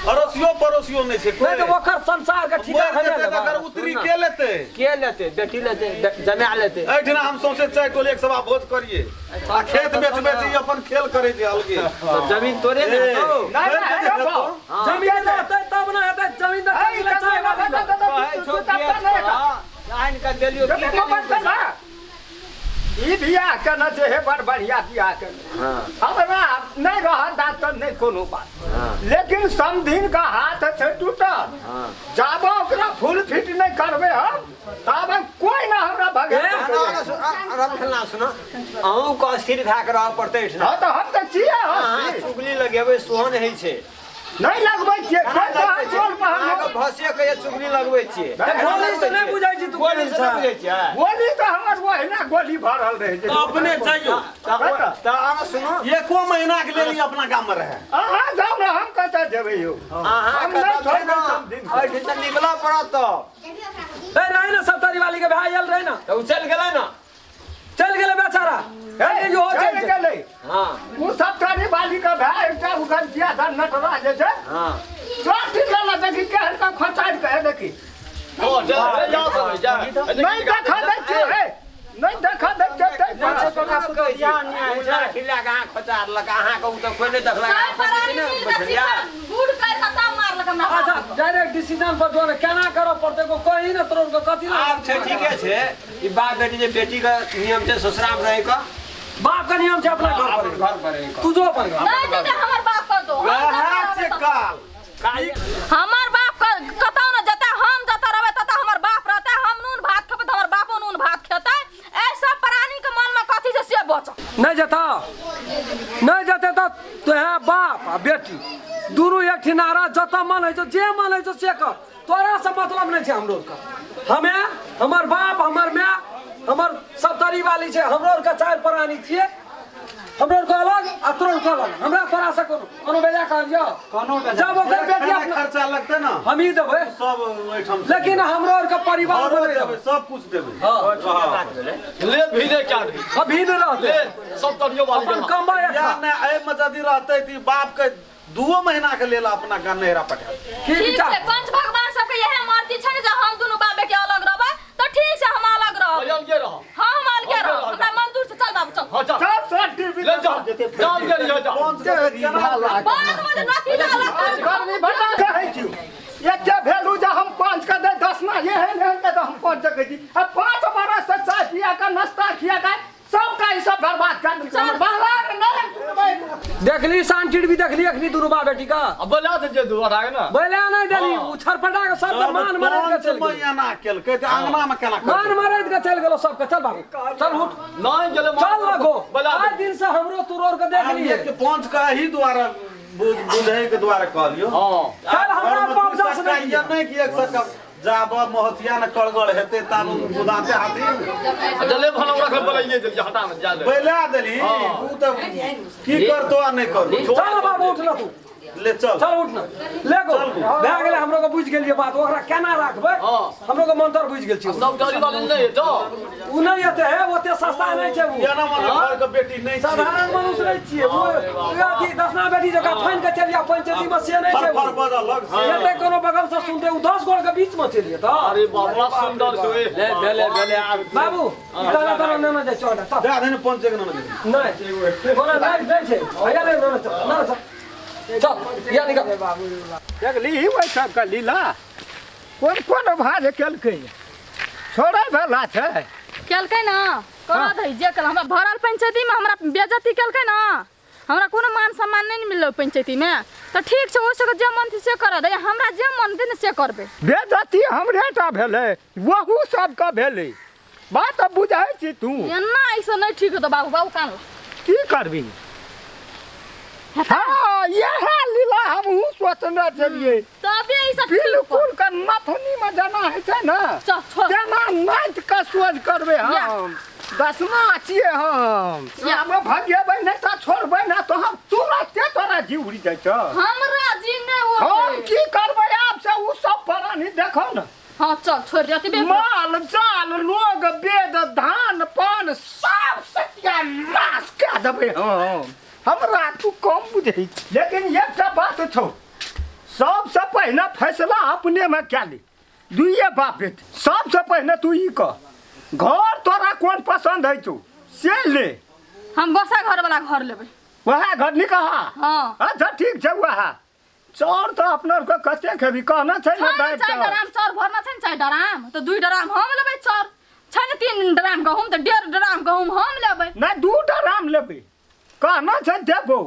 अड़ोसियो पड़ोसियो नहीं छै कोई नहीं तो ओकर संसार का ठिका मर जेतै त अगर उतरी के लेते बेटी लेते जमा लेते एठना हम सौंसे चाय टोल एक सभा भोज करिए आ खेत बेच बेच ई अपन खेल करे छै अलगे तो जमीन तोरे ने तो जमीन रहते तब ना हेतै जमीन त ले चाय वाला आइन का देलियो की ई बियाह करना चाहिए बड़ बढ़िया बियाह करना हमरा नहीं रह दात तो नहीं कोनो बात लेकिन समधिन का हाथ से टूटल जाबो ओकरा फुल फिट नहीं करबे हम तब कोई ना हमरा भगे रखना सुनो अहूँ को स्थिर भए के रह पड़तै हां तो हम तो छियै चुगली लगेबै सोहन है छै नहीं लगबै छियै कोई कहा चोल अहाँ के भसे के चुगली लगबै छियै गोली से नहीं बुझाई छी तू गोली से नहीं बुझै छियै गोली तो हमर वहिना गोली भरल रहे छै अपने जाइयो त अहाँ सुनो एको महीना के लेल अपना गाम में रहे अहाँ जाओ ना हम कतऽ जेबै यौ अहाँ हम के नहीं छै ना छोड़बै ओइ दिन निकला पड़त ए रहे ना सप्तारी वाली के भाई आयल रहे ना तो चल गेलै ना चल गेले बेचारा ए यो चल गेलै हां वो सब तारी वाली का भाई एकटा उखन दिया था नटरा जे छै हां स्वाति लला देखि के हल्का खचाड़ के देखि ओ जा जा नहीं देखा दे छै नहीं देखा दे छै को ध्यान नहीं है खिला का खचार लगा अहाँ को तो कोई नहीं देखला बुझलिया बूढ़ कर खत्म मार लगा हमरा अच्छा डायरेक्ट डिसीजन पर जो केना करो पड़ते को कहीं ना तुरंत को कथि आब छै ठीके छै ई बाप बेटी जे बेटी का नियम छै ससुराल रहे का बाप का नियम छै अपना घर पर तू जो अपन घर नहीं दीदी हमर बाप कर दो हाथ से काल हमर बाप कतौ न जता हम जता रहबे तता हमर बाप रहते हम नून भात खेबे त हमर बापो नून भात खेतै ऐसा प्राणी के मन में कथि से बच नहीं जते तो तोहे बाप आ बेटी दुनू एक ठिनारा जता मन है जे मन है से कर तोरा से मतलब नहीं छै हमरो का हमें हमर बाप हमर माय हमर सब तरी वाली छै हमरो का चार प्राणी छियै हमरो को अलग आ तोरो को अलग हमरा तोरा से कोनो बेजा कहल जा कोनो जब ओकर बेटी अपना खर्चा लगते ना हम ही देबै सब ओइठम लेकिन हमरो का परिवार औरो बोले देबै सब कुछ देबै बात भेलै ले भी दे क्या दे अभी न रहते सब तरियो वाली अपन कमाई या अच्छा ने ए में यदि रहते ती बाप के 2 महीना के लेल अपना गनेरा पठा की ठीक विचार छै पंच भगवान सबके यही मर्जी छै जे हम दुनू बाप बेटी अलग रहबै तो ठीक छै हम अलग रहब हम ये रहो हां हम अलगे रहब हमरा मंजूर छै चल बाबू चल हां चल सब सब टीवी ले जाओ जान के लिए जाओ बाद में नथी डाला गर्मी बता कहै छी एते भेलू जे हम 5 का दे 10 ना ये है नहीं तो हम 5 जगह जी अब 5 बरस से चाय पिया का नाश्ता किया का सब का सब बर्बाद कर दी हमर बाहर नहीं देखली शांति भी देखली अखनी दुनू बाप बेटी का अब बोला दे जे दुआ आगे ना बोले नहीं देली उ छरपटा के सब मान मरद के चल गेल महीना केलकै त अंगना में केना मान मरद के चल गेलो सब के चल बाबू चल उठ नहीं गेले चल लगो बोला आज दिन से हमरो तुरोर के देख लिए के पांच का ही द्वारा बुझै के द्वारा कहलियो हां कल हमरा पाँच दस नहीं या नहीं कि 100 जाब महतिया न कड़गड़ हेते तब खुदाते हाथी जले भलो रख बोलाइए जल्दी हटा मत जा बैला देली तू त की करतो आ नहीं करतो चल बाबू उठ ना तू ले चल चल उठ ना ले गो भए गेलै हमरो के बुझ गेलिए बात ओकरा केना राखबै हमरो के मंत्र बुझ गेल छी सब गाड़ी वाले नहीं जो उ नहीं होते है ओते सस्ता नहीं छै उ या ना मन घर के बेटी नहीं छै साधारण मनुष्य नहीं छियै उ अथी दसना बेटी जका फाइन के चलिया पंचायती में से नहीं छै पर बदल लग एते कोनो बगल से सुनते उ 10 गोड़ के बीच में चलिए त अरे बाबा सुंदर छे ले भेले बाबू तना तना न जाय छोड़ा सब दे देने पंच के न नहीं कोनो नहीं दे छै आया ले न चल या निकल देखली वही सब का लीला कोन कोन भाज केलकै छोड़ै वाला छै केलकै ना करा दही जे कल हमरा भरल पंचायती में हमरा बेइज्जती केलकै ना हमरा कोनो मान सम्मान नहीं मिललो पंचायती में तो ठीक छै ओइ से जे मन थी से कर दे हमरा जे मन थी से करबे बेजती हमरेटा भेलै वहू सबके भेलै बात अब बुझै छी तू एना ऐसे नहीं ठीक होता बाबू बाबू कान की करबी हाँ यह लीला हमहू सोचने छलिए तबे ई सब बिल्कुल के नथनी में जाना है छै ना चल छोड़ तेना नाच के सोच करबे हम दसमा छिए हम अब भागेबै नहीं तो छोड़बै ना तो हम तुरंत तोरा जीव उड़ जाइ छ हमरा जी ने हम हो की करबै आप से उ सब प्राणी देखो ना हां चल छोड़ जाती बे माल जाल लोग बेद धान पान सब सत्यानाश कऽ देबै हम हमरा तू कम बुझै लेकिन एकटा बात छौ सबसे पहिने फैसला अपने में क्या ले दुइये बाप बेटी सबसे पहिने तू ई कह घर तोरा कौन पसंद है तू से ले हम बसा घर वाला घर लेबै वह घर निकहा हां अच्छा ठीक छै वह चौर तो अपना को कते खेबी कहना छै ना दाइ चाय डराम चौर भरना छै चाय डराम तो 2 डराम हम लेबै चौर छै ने 3 डराम गहूम तो 1.5 डराम गहूम हम लेबै नहीं 2 डराम लेबै कहना छै देबो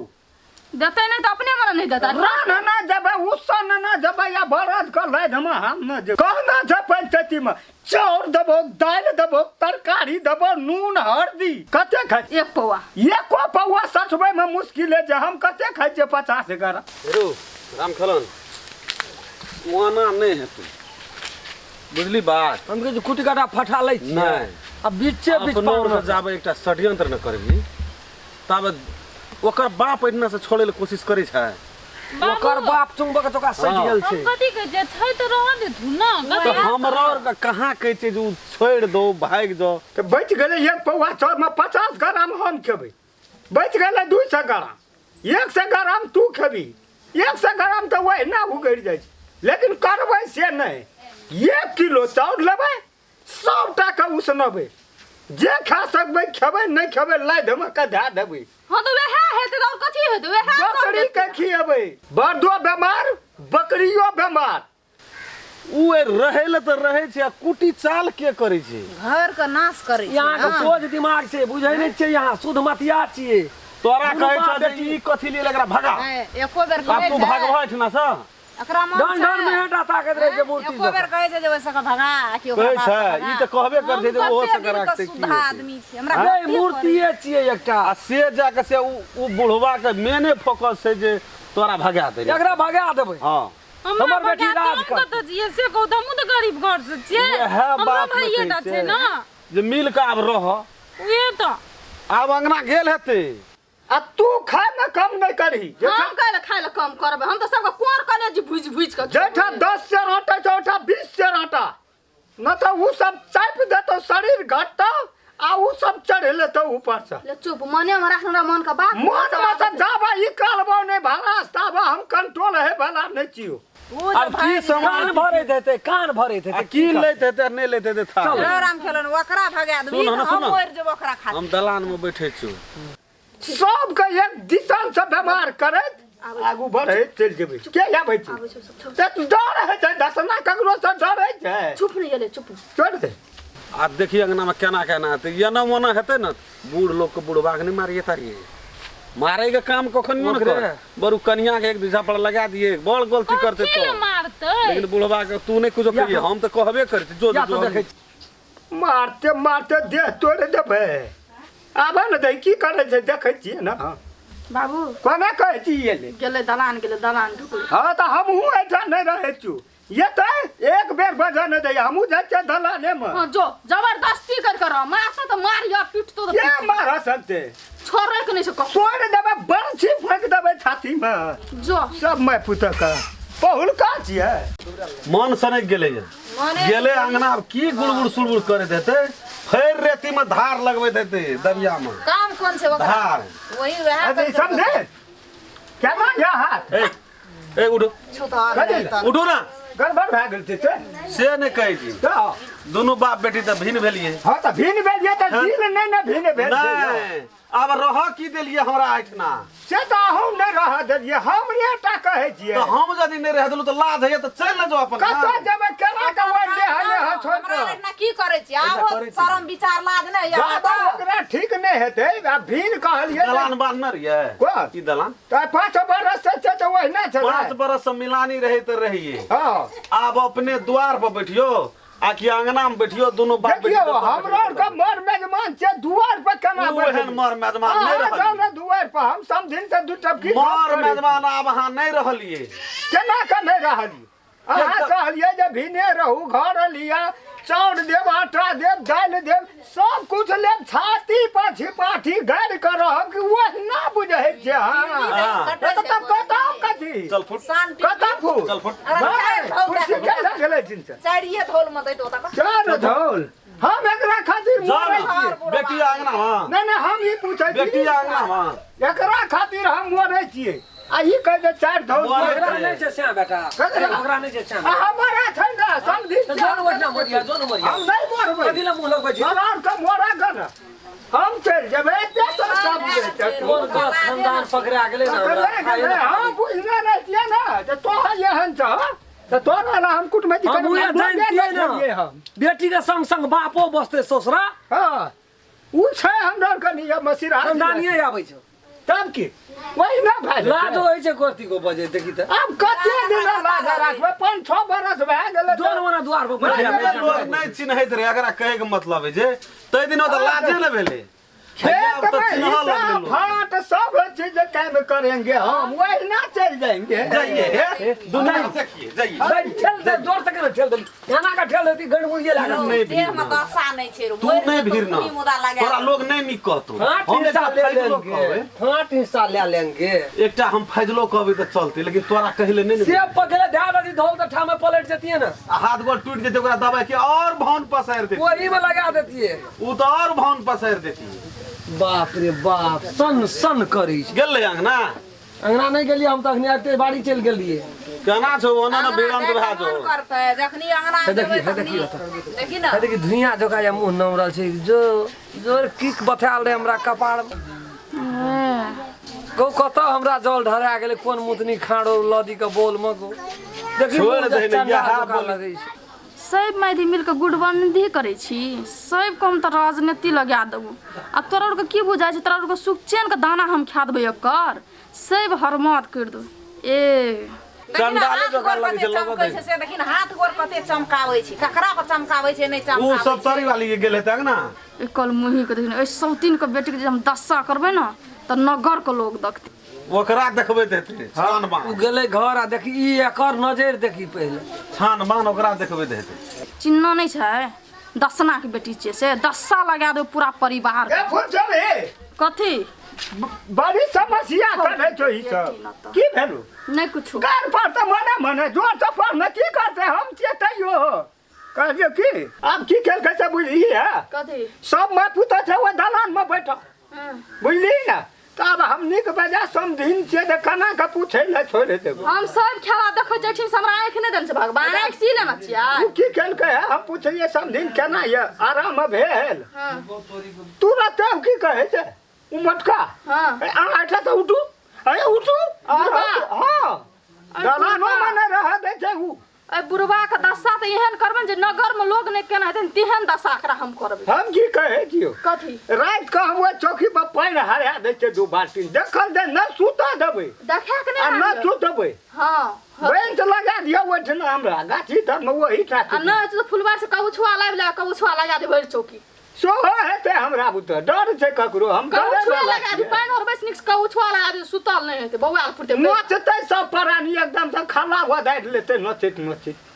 देते नहीं तो अपने मन नहीं देता रान ना जब उसन ना जब या बरद कर लाद हम न जे कहना छै पंचायती में चाउर देबो दाल देबो तरकारी देबो नून हल्दी कते खाइ एक पौआ एको पौआ सठबै में मुश्किल है जे हम कते खाइ छै 50 11 रो रामखलन वाना नहीं है तू बुझली बात हम के कुटी काटा फटा लै छी नहीं अब बीचे बीच पार में जाबे एकटा षड्यंत्र न करबी तब ओकर बाप एतना से छोड़े ले कोशिश करै छै ओकर बाप चुंबक चोका सटि गेल छै हम कथी के जे छै तो रह दे तू ना तो हमरा और का कहां कहै छै जे उ छोड़ दो भाग जाओ तो बच गेलै एक पौआ चाउर में 50 ग्राम हम खेबै बच गेलै 200 ग्राम 100 ग्राम तू खेबी 100 ग्राम तो वही ना उगड़ जाइ छै लेकिन करबै से नहीं 1 किलो चाउर लेबै 100 टाका उसनबै जे खा सकबै खेबै नहीं खेबै लाद हम के धा देबै हां तो वह हेते और कथी हेते वह बकरी के खिएबै बर्दो बीमार बकरियो बीमार उ रहै ले त रहै छै आ कुटी चाल के करै छै घर का नाश करे यहाँ के सोच दिमाग छै बुझै नहीं छै यहाँ शुद्ध मतिया छिए तोरा कहै छ जे ई कथी ले एकरा भगा एको बेर अब तू भागबै ठना स एकरा मन डन डन में हेटा ताकत रहे छै मूर्ति एको बेर कहै छै जे वैसे का भगा कि कहै छै ई त कहबे कर छै जे ओहो से कराकते की शुद्ध आदमी छै हमरा ए मूर्तिए छिए एकटा आ से जाके से उ बुढ़वा के मेने फोकस छै जे तोरा भगा दे एकरा भगा देबै हां हमर बेटी राज कर कत जिए से कहू त हम तो गरीब घर से छिए इएह हमरा बात में भाइये टा कहै छै ना जे मिल के आब रह उहे त आब अंगना गेल हेते आ तू खाए में कम नहीं करही हम कहले खाए ले कम करबे हम तो सबके कोर कने जी भुज भुज के जेठा 10 से आटा चौठा 20 से आटा न तो उ सब चाप देतो शरीर घटतो आ उ सब चढ़ लेतो ऊपर से ले चुप मने में रखना मन का बात मन में से जाबा ई करबो नहीं भलास ताबा हम कंट्रोल है भला नहीं चियो अब की कान भरे देते कान भरे आ देते की लेते हेते नहीं लेते हेते था राम खेलन ओकरा भगा दबी सुन, हम सुन। ओर जे ओकरा खा हम दलान में बैठे छु सब के एक दिशा से व्यवहार करत आगू बढ़े चल जेबै के आबै छी ते तू डर है छै दसना ककरो से डर है छै चुप नहीं गेले चुप छोड़ दे आ देखिए अंगना में केना केना हेते एना मोना हेते न बूढ़ लोग के बुढ़वा के नहीं मारिए तारिए मारे के काम कखन न कर बरु कन्या के एक दिशा पर लगा दिए बड़ गलती करते तो के मारते लेकिन बुढ़वा के तू नहीं कुछ कहिए हम तो कहबे करते जो या तो जो देखै मारते मारते देह तोड़ देबै आबे न दे की करे छै देखै छियै ना बाबू कोना कहै छी ये ले गेले दलान ढुकले हाँ तो हमहू ऐठा नहीं रहे छु ये तो एक बेर बजा नहीं दे हमहू जाय छै दलाने में हां जो जबरदस्ती कर कर मारता तो मार या पीट तो के मार सकते छोरे के नहीं से कह तोड़ देबै बंसी फेंक देबै छाती में जो सब मैं पुता का बहुल का छियै मन सनक गेले गेले अंगना अब की गुड़गुड़ सुड़गुड़ करे देते फेर रेती में धार लगबे देते दरिया में काम कौन से ओकरा धार वही वह अरे समझे क्या ना या हाथ ए उठो छुतार नहीं त उठो ना गड़बड़ भए गेल छै से नहीं कहै छी तो दोनों बाप बेटी त भिन्न भेलिए हाँ तो भिन्न भेल ये तो दिल नहीं ना भिन्न भेल छै नहीं अब रह की देलिए हमरा आठना से तो हम नहीं रह देलिए हम एटा कहे छिए तो हम यदि नहीं रह देलु तो लाज है तो चल न जो अपन कतो जेबे केना के वोट दे हले ह छोड़ हमरा लेना की करे छी आब शरम विचार लाज नहीं जा या तो ओकरा ठीक नहीं हेते आ भीन कहलिए दलान बांधना रिए कोन की दलान तो 5 बरस से तो वही ना चला 5 बरस से मिलानी रहे तो रहिए हां आप अपने द्वार पर बैठियो आ कि अंगना में बैठियो दोनों बाप बेटी देखियो हमरा का मर मेजमान से दुआर पर केना ओहन मर मेजमान नहीं रहल ना दुआर पर हम समझिन से दू टपकी मर मेजमान आब अहाँ नहीं रहलिए केना के नहीं रहली अहाँ कहलिए जे भिने रहू घर लिया चाउर देव आटा देव दाल देव सब कुछ लेब छाती पर छिपाठी गाड़ कर रहब कि वह ना बुझे छे हां तो तब कतौ कथी चल फुट कतौ फुट चल फुट कुछ के गेले चिंता चारिये धोल मत तो तक चार धौल हम एकरा खातिर मरै छिए बेटी आंगना हां नहीं हम ई पूछै छी बेटी आंगना हां एकरा खातिर हम मरै छिए आ ई कह दे चार धौल ओकरा नहीं छै श्याम बेटा ओकरा नहीं छै श्याम हमारा छै ना समझी जोन वजना मरिया जोन मरिया हम नहीं मरबै कदिला मुंह लगबै छी हमार का मोरा कर हम चल जेबै तेसर सब दे कोन का खानदान पकड़ा गेलै ना हम बुझना नहीं छिए ना तो तोहा एहन छ तो तोरा ला हम कुटमैती हम उहे जानतियै ना बेटी के संग संग बापो बसते ससुरा हां उ छै हमरा कनिया मसिरा खानदानिये आबै छै तब की वही ना भाई लाज होय छै कोर्ती को बजे देखी त अब कते दिन लाज राखबे 5-6 बरस भए गेलै जोन वना द्वार पर बैठा लोग नहीं चिन्हैत रहे अगर कहे के मतलब है जे तै दिन तो लाजे न भेले खेत में हिस्सा फाट सब चीज काम करेंगे हम वही ना चल जाएंगे जाइए दुनिया देखिए जाइए ठेल दे जोर तक ना ठेल दे खाना का ठेल देती गड़बड़िए लागल नहीं देह भीड़ में दशा नहीं छे तू नहीं भीड़ ना तोरा लोग नहीं निक कहतो हम हिस्सा ले फैजलो लेंगे कहबै फाट हिस्सा ले लेंगे एकटा हम फैजलो कहबै त चलते लेकिन तोरा कहले नहीं से पकड़े ध्यान रखी धोल त ठामे पलट जतिए ना हाथ गोड़ टूट जेते ओकरा दबाई के और भौन पसार देती वही में लगा देती है उ तो और भौन पसार देती बाप रे बाप सन सन करी गेल अंगना अंगना नहीं गेलिए हम तखनी आते बाड़ी चल गेलिए केना छौ ओना न बेगम तो भा जो करते जखनी अंगना जेबै तखनी देखी ना देखी धुइया जोका या मुंह नमरल छै जो जोर किक बथाल रे हमरा कपाड़ गो कत हमरा जल ढरा गेले कोन मुतनी खाड़ो लदी के बोल म गो देखी छोड़ दे ने यहाँ बोल लगै छै सब मैदी मिलके गुटबंदी करै छी सब कम तऽ राजनीति लगा देबू आ तोरा आरके की बुझाइ छै तोरा आरके सुखचैन के दाना हम खा देबै एकर सब हरमात कर दो ए चंडाले जो कर लगे छै लोग चमकै से देखिन हाथ गोर कते चमकाबै छै ककरा पर चमकाबै छै नहीं उ चमकाबै सब तरी वाली के गेले तक ना एकल मुही के देखिन ए सौतीन के बेटी के जे हम दस्सा करबै ना त नगर के लोग देखते ओकरा देखबै देते छान उ बान गेले घर आ देखी ई एकर नजर देखी पहिले छान बान ओकरा देखबै देते चिन्ह नहीं छै दसना के बेटी छै से दस्सा लगा दो पूरा परिवार ए फुट चले कथी बड़ी समस्या करे छो ई सब की भेलु नहीं कुछ कार पर त मने जोर से पर न की करते हम चेतैयो कहलियो की अब की खेल कैसे बुझली है कथी सब मैं पुता छै वो दलान में बैठा बुझली ना तब हमनी के वजह समझिन से de कना का पूछे ले छोड़ देबो हम सब खेला देखै जैठिन से हमरा आंख नहीं देन से भगवान आंख सी लेना छियै की खेल के हम पूछलिए समझिन केना ये आराम भेल तुरंत की कहे छै उ मटका हां आठा तो उठू अरे उठू हां दलानो में रह दे छै उ ए बुढ़वा के दशा त एहन करबन जे नगर में लोग नहीं केना हेतन तेहन दशा एकरा हम करबै हम की कहे छियो कथी रात के हम वो चौकी पर पानी हरा दे छै 2 बाल्टी देखल दे न सुता देबै देखा के आ नहीं न सुतबै हां बेंच लगा दियो ओठना हमरा गाछी तर में वही आ टाकी न तो फुलवार से कबुछुआ लाइब कबुछुआ लगा दे भरि चौकी सो हेते हमरा बुत डर छै ककरो हम कबुछुआ लगा दे पानी और बस निक्स कबुछुआ लगा दे सुतल नहीं हेते बौआल फुरते नचते सब प्राणी एकदम से खला वदाइ लेते नचत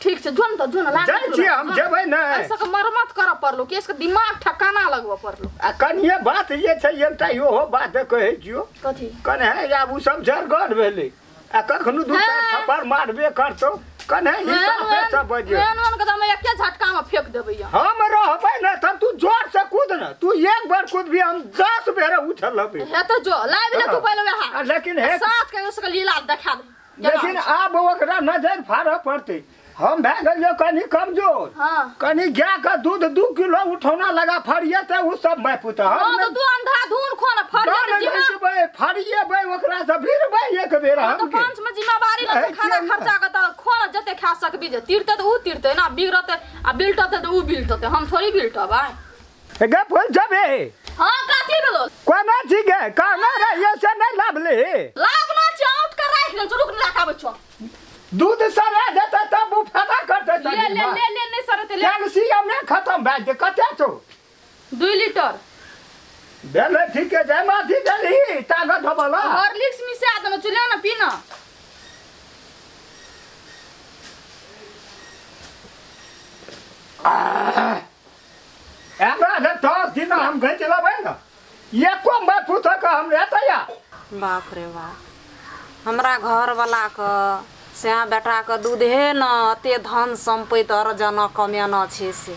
ठीक छै जोन त जोन लाग जाइ छी हम जेबै नै ऐसा के मरम्मत करऽ पड़लो केस के दिमाग ठकाना लगबऽ पड़लो आ कनिए बात ये छै एकटा इहो बात कहै छियो कथी कने आब उ सब झरगड़ भेलै आ कखनो दू चार थप्पड़ मारबे करतो कने हिसाब से बजे एहन के दम एके झटका में फेंक देबै हम रहबै न त तू जोर से कूद न तू एक बार कूद भी हम 10 बेर उछल लेबै हे तो जो लाइब ले तू पहले वहा लेकिन हे साथ के उसका लीला दिखा दे लेकिन आब ओकरा नजर फाड़ऽ पड़तै हम भए गेलियो कनी कमजोर। हाँ कनी गाय का दूध 2 किलो उठौना लगा फरिए ते उ सब मैं पुता हाँ हम तो तू अंधाधुन खो ना फरिए फरिए बे ओकरा से फिर बे एक बेर तो हम के पांच में जिम्मेवारी ना खाना खर्चा का तो खो ना जते खा सकबी जे तीरते तो उ तीरते ना बिगड़ते आ बिल्टते तो उ बिल्टते हम थोड़ी बिल्टब भाई गे बोल जबे हाँ काठी बोलो कोना ठीक है कहना रे ये से नहीं लाभले लाभ ना चाउट कर राख ले रुक ना रखाबे छ दूध सरा देता तब वो फायदा करते ले सरते ले कैल्शियम में खत्म भए जे कते छौ 2 लीटर बेले ठीक है जय माथी दली ताकत होबला हॉर्लिक्स मिसा दनो चले ना पीना एना दे 10 दिन हम गए चला भाई ना ये को मैं पूछा का हम रहता या बाप रे बाप हमरा घर वाला क से बेटा के दूध है न अते धन संपत्ति अर्जन कमाना छै से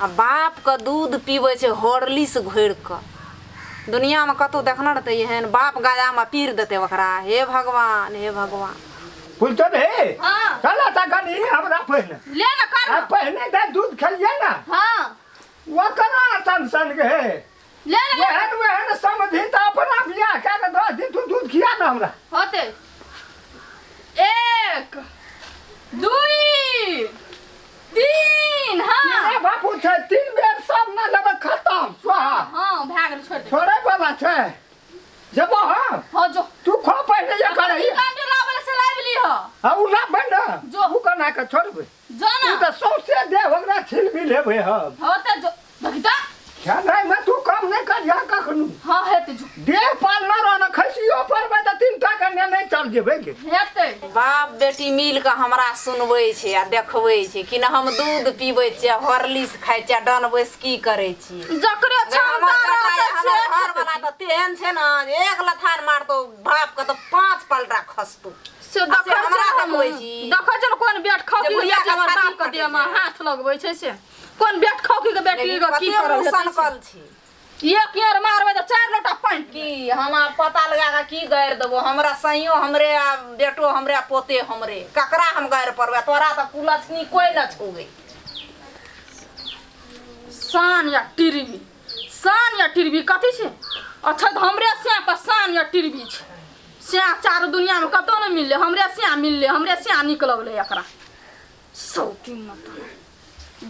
आ बाप के दूध पीबै छै हॉर्लिक्स घोर क दुनिया में कतौ देखना रहते एहन बाप गाया में पीर देते ओकरा हे भगवान हे भगवान फुलतो बे हां चला ता गनी हमरा पहले ले ना कर पहले दे दूध खलिए ना हां वो कना टेंशन के है ले ले वहन समझी त अपना बियाह के 10 दिन तू दूध खिया ना हमरा होते 1 2 3 हां ए बापू छै 3 बेर सब ना लेबे खत्म स्वाहा हां भाग गेल छोड़ दे छोड़े वाला छै जब हां हो जो तू खो पहले ये करे ई कांडी लावले से लाइव ली हो हां उ ला बंद जो उ कना के छोड़बे जो ना तू त सौसे दे ओकरा छिल भी लेबे हम होते जो भगता क्या नहीं मैं तू काम नहीं कर या कखनु हां हेते जो दे पालना रहना खसियो पर में त 3 टा करने नहीं चल जेबे के हेते बाप बेटी मिल के हमरा सुनबै छै आ देखबै छै कि न हम दूध पीबै छियै हॉर्लिक्स खाइ छियै डनबैस की करै छियै जकरे हमर क्षमता बेटा हमर घर वाला त तेहन छै न एक लथार मारतो बाप के त 5 पलटा खसतो से हमरा देखबै छी देखै छ कोन बेट खाउ की बुढ़िया के हमर छाती बाप के देह में हाथ लगबै छै से कोन बेट खाउ की के बेटी के की करब सनकल छी एक केर मारबै त 4 लोटा पानी की हम पता लगा के की गैर देबो हमरा सहियो हमरे बेटो हमरे पोते हमरे ककरा हम गैर परबे तोरा त कुलछनी कोई न छुगे सान या टिरबी कथी छै अच्छा त हमरे से पर सान या टिरबी छै से चार दुनिया में कतो न मिलले हमरे से मिलले हमरे से निकलबले एकरा सौती मत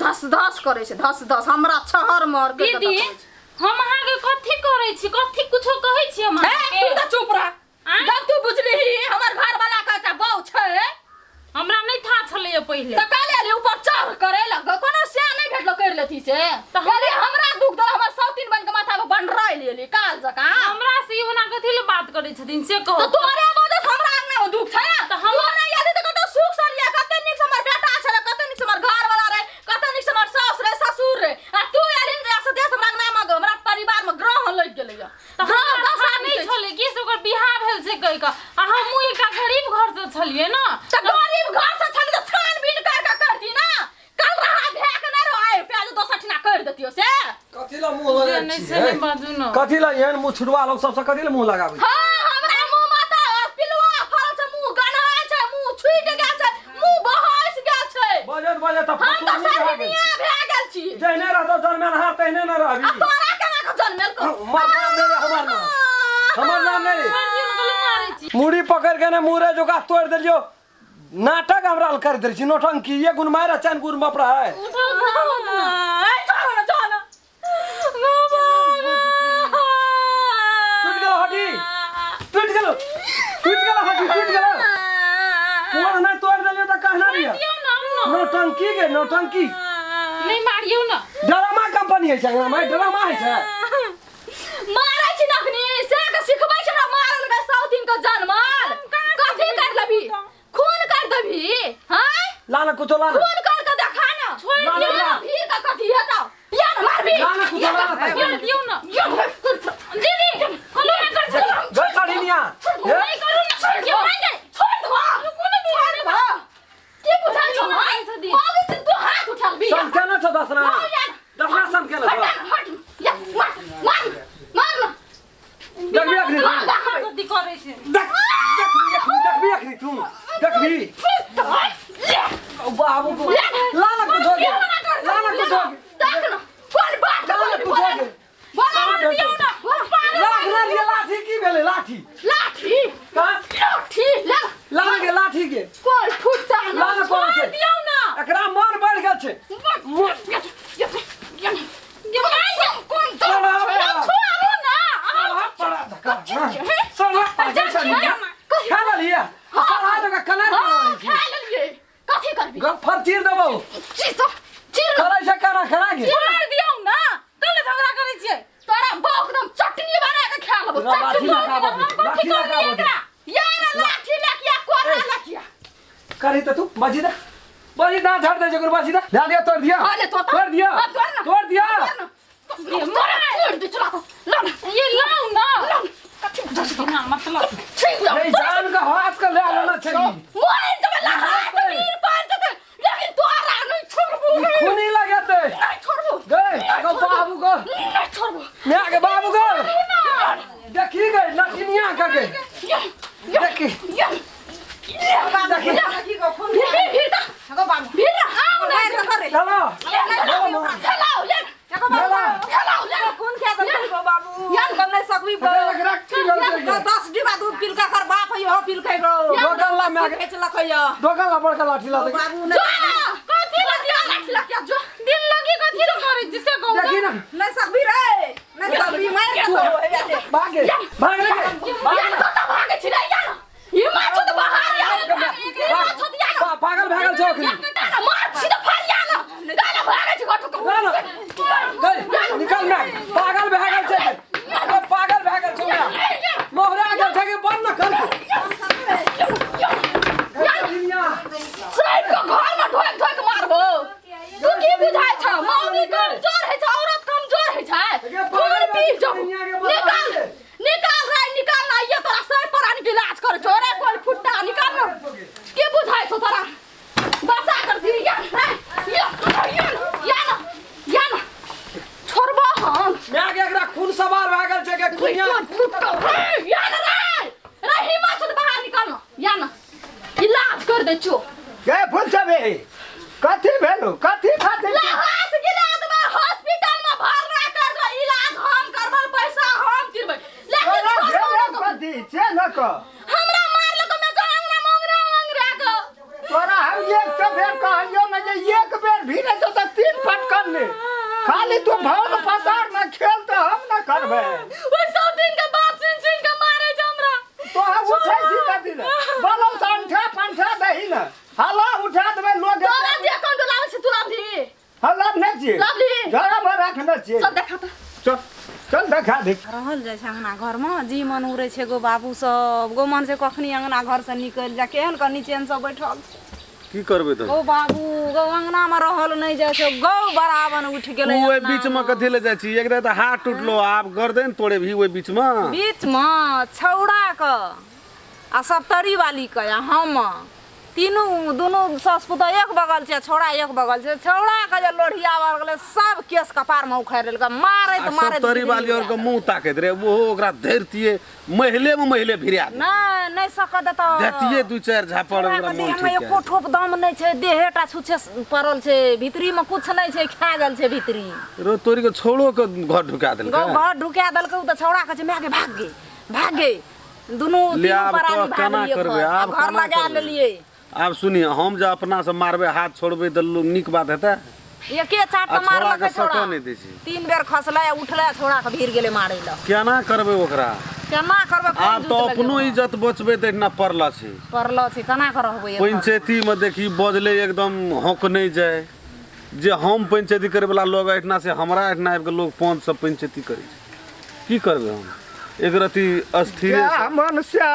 धस करे छै धस हमरा छहर मर के दीदी हम अहाँ के कथि करे छी कथि कुछो कहै छी हम ए तू त चुप रह जब तू बुझली हमर घर वाला का बहु छै हमरा नहीं था छले पहिले त काले ले ऊपर चढ़ करे लग कोनो से नहीं भेटलो कर लेथी से त हमरा दुख दर हमर सौतीन बन के माथा पे बंडराई लेली काल जका हमरा से ओना कथि ले बात करे छथिन से कहो त तोरे वजह हमरा अंगना में दुख छै त हम नहीं याद त कतो सुख सरिया कते निक हमर बेटा छले कते निक हमर घर वाला रहे कते निक हमर सास रहे ससुर रहे आ तू याली रे से देश हमरा अंगना में हमरा परिवार में ग्रह लग गेलै त हम दशा नहीं छले कि से ओकर बियाह भेल छै कहि का आ हम एकटा गरीब घर से छलिए ना त गरीब घर से छली त छानबीन कर दी ना कल रहा भेक न रहे प्याज 2 ठिना कर देतियो से कथि ला मुंह लगा नहीं से नहीं बाजू न कथि ला एहन मुंह छुड़वा लोग सबसे कथि ला मुंह लगाबै हां हमरा मुंह माता पिलुआ फरल छै मुंह गन्हाय छै मुंह छुइट गेल छै मुंह बहस गेल छै बजत त हम त सानिया भए गेल छी जहने रहतो जन्मेल हार तहने न रहबी आ तोरा केना के जन्मेल को हमर नाम नहीं हमर नाम नहीं मुड़ी पकड़ के ने मुरे जोगा तोड़ देलियो नाटक हमरा कर दे छी नोटंकी ये गुण मारा चान गुण मपड़ा है टूट गेलो हड्डी कोन नहीं तोड़ देलियो त कहना रिया नोटंकी के नोटंकी नहीं मारियो ना ड्रामा कंपनी है छै मैं ड्रामा है छै मारै छी नखनी से के सिखबै छै मारल के साउथिन के जनमल कथि कर लेबी खून कर देबी हां लाना कुछो लाना खून कर के देखा ना छोड़ दियो फिर का कथि हेता यार मारबी लाना कुछो लाना दियो ना दीदी कलो ना कर छ गल साड़ीनिया नहीं करू ना छोड़ दियो छोड़ दो कोने छोड़ दो की बुझा छो आगे तू हाथ उठाबी सम केना छ दसना सम केना छ हट या मार देखबी अखनी जल्दी करे छै देखबी अखनी तू देखबी बाबू लाठी लाठी का लाठी ले लान के लाठी के कोई फुट जा लान कोन छै दियौ ना एकरा मन बढ़ गेल छै कौन तो छोड़ो ना पड़ा धक्का सड़ा जैसा नहीं खा लिया सड़ा तो कलर कर रही थी खा लेलिए कथी करबी गफर चीर देबो चीर करे से करा खड़ा के चीर दियौ ना कल झगड़ा करे छियै तोरा बाप एकदम चटनी बना के खा लेबो लाठी लगा बो यार लाठी लकिया कोरा लकिया करी तो तू बजी ना झाड़ दे जगर बजी ध्यान दिया तोड़ दिया तोड़ दिया ये मार दे चला ला ये लाओ ना ना मतलब नहीं जान का हाथ का ले आना चाहिए मोरे जब लगा तीर पार दे लेकिन तोरा नहीं छोड़बू खूनी लगते नहीं छोड़बू गए आगे बाबू को नहीं छोड़बू मैं आगे बाबू को देखी गई लठिनिया का के देखी देखी को खून हगो बाबू भीड़ आओ ना करे चलो चलाओ ले चलाओ ले खून क्या कर गो बाबू यार कम नहीं सकबी 10 डिब्बा दूध पिल का कर बाप हो पिल के गो दो गल्ला में आगे चला कहियो दो गल्ला बड़का लाठी ला दे बाबू ने कथी लगिया लाठी लगिया जो दिल लगी कथी लो करे जिसे कहू देखी ना नहीं सकबी रे नहीं सकबी मार के भागे यार तो भागे छिरा यार ये माछो तो बाहर यार माछो दिया पागल भागल छोकरी मार छिरा फाड़ यार गाला भागे छी घटो गई निकल मैं पागल भागल छे पागल भागल छे मोहरा गेल छे के बंद न कर साइड को घर में ढोक ढोक मारबो तू की बुझाय छ मौनी कमजोर है छ औरत कमजोर है छ खून पी जब निकाल रे निकाल ना ये तोरा सर पर आने के इलाज कर छोरे कोई फुट्टा निकाल ना की बुझाय छ तोरा बसा कर दी या ना छोड़बो हम मैं के एकरा खून सवार भागल छे के खुनिया या ना रे हिम्मत से बाहर निकाल या ना इलाज कर दे छो गए फुल सबे कथी भेलो कथी खातिर लहास गिला दबा हॉस्पिटल में भरना कर दो इलाज हम करबै पैसा हम दिबै लेकिन छोड़ो कथी से न क हमरा मार लो तो मैं कहंगरा मंगरा को तोरा हम एक से बेर कहलियो न जे एक बेर भी न तो 3 फटकन ले खाली तू भौन पसार न खेल तो हम न करबे ओइ सब दिन के बाप सुन के मारे हमरा तो हम उठै छी कथी ले बोलो संठा पंठा दही न हला उठा देबे लोग तोरा जे कोन लावे छै तू लाभली हला न छी लाभली जरा में रखने छी सब देखा तो चल देखा दे रहल जाइ छै अंगना घर में जी मन उड़े छै गो बाबू सब गो मन से कखनी अंगना घर से निकल जा केहन क नीचे सब बैठल की करबे तो गो बाबू गो अंगना में रहल नहीं जाइ छै गौ बराबर उठ गेलै ओए बीच में कथी ले जाइ छी एक त हाथ टूटलो आब गर्दन तोड़े भी ओए बीच में छौड़ा क आ सब तरी वाली क या हम तीनों दोनों सास पुतोह एक बगल छै छौड़ा एक बगल छै छौड़ा के जे लोढ़िया बर गेलै सब केस कपार में उखाड़ लेलकै मारैत मारैत तरी वाली और के मुंह ताकैत रे वो ओकरा धरतिए महिले भिरिया नहीं सकत त देतिए 2-4 झापड़ ओकरा मुंह देह में एको ठोप दम नहीं छै देहेटा छुछे पड़ल छै भीतरी में कुछ नहीं छै खा गेल छै भीतरी रो तोरी के छोड़ो के घर ढुका देलकै घर ढुका देलकै त छौड़ा के छै मैं के भाग गे दोनों ले तीनों आब परानी तो केना करबे आब घर लगा लेलिए आब सुनिए हम जे अपना से मारबे हाथ छोड़बे त नीक बात हेतै एके चाट मारलकै के छौड़ा सको नहीं दै छी 3 बेर खसलै उठलै छौड़ा के भीर गेलै मारै ल केना करबे ओकरा केना करबै आब तो अपनो इज्जत बचबे त इतना पड़ला छै परलो छै केना करबै पंचायती में देखी बजले एकदम हक नहीं जाए जे हम पंचायती करे वाला लोग एठना से हमरा एठना आबि के लोग 5 सब पंचायती करे छै की करबे हम एक रति अस्थिर मनुष्य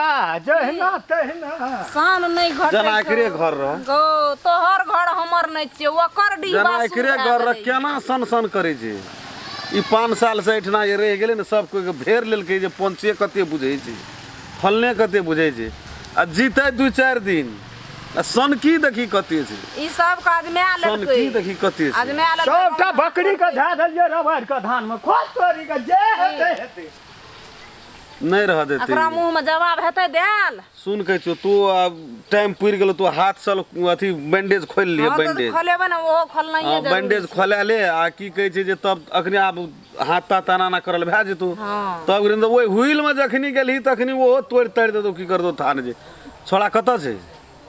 जहना तहना सान नहीं घट जना एकरे घर रह गो तोहर घर हमर नहीं छै ओकर डिब्बा जना एकरे घर रह केना सन करे छै ई 5 साल से एठना ये रह गेले न सब कोई के भेर लेलकै जे पंचे कते बुझै छै फलने कते बुझै छै आ जीते 2-4 दिन आ सन की देखी कते छै ई सब काज में सन लेलकै की देखी कते छै आज में सबटा बकरी के धा देलिए रबार के धान में खोज तोरी के जे हेतै नहीं रह देते एकरा मुंह में जवाब हेतै देल। सुन के छो तू टाइम पुर गेलो तू हाथ सल अथी बैंडेज खोल लिए हाँ, तो बैंडेज खोलेबै ना ओहो खोलनाइए हाँ, जरूरी बैंडेज छै। खोला ले आ की कहै छै जे तब अखनी आब हाथ ता ताना ना करल भए जेतौ हाँ। तब तो ओहि हुइल में जखनी गेलही तखनी वो तोड़ तड़ देतौ की करतौ थान जे छोड़ा कतऽ छै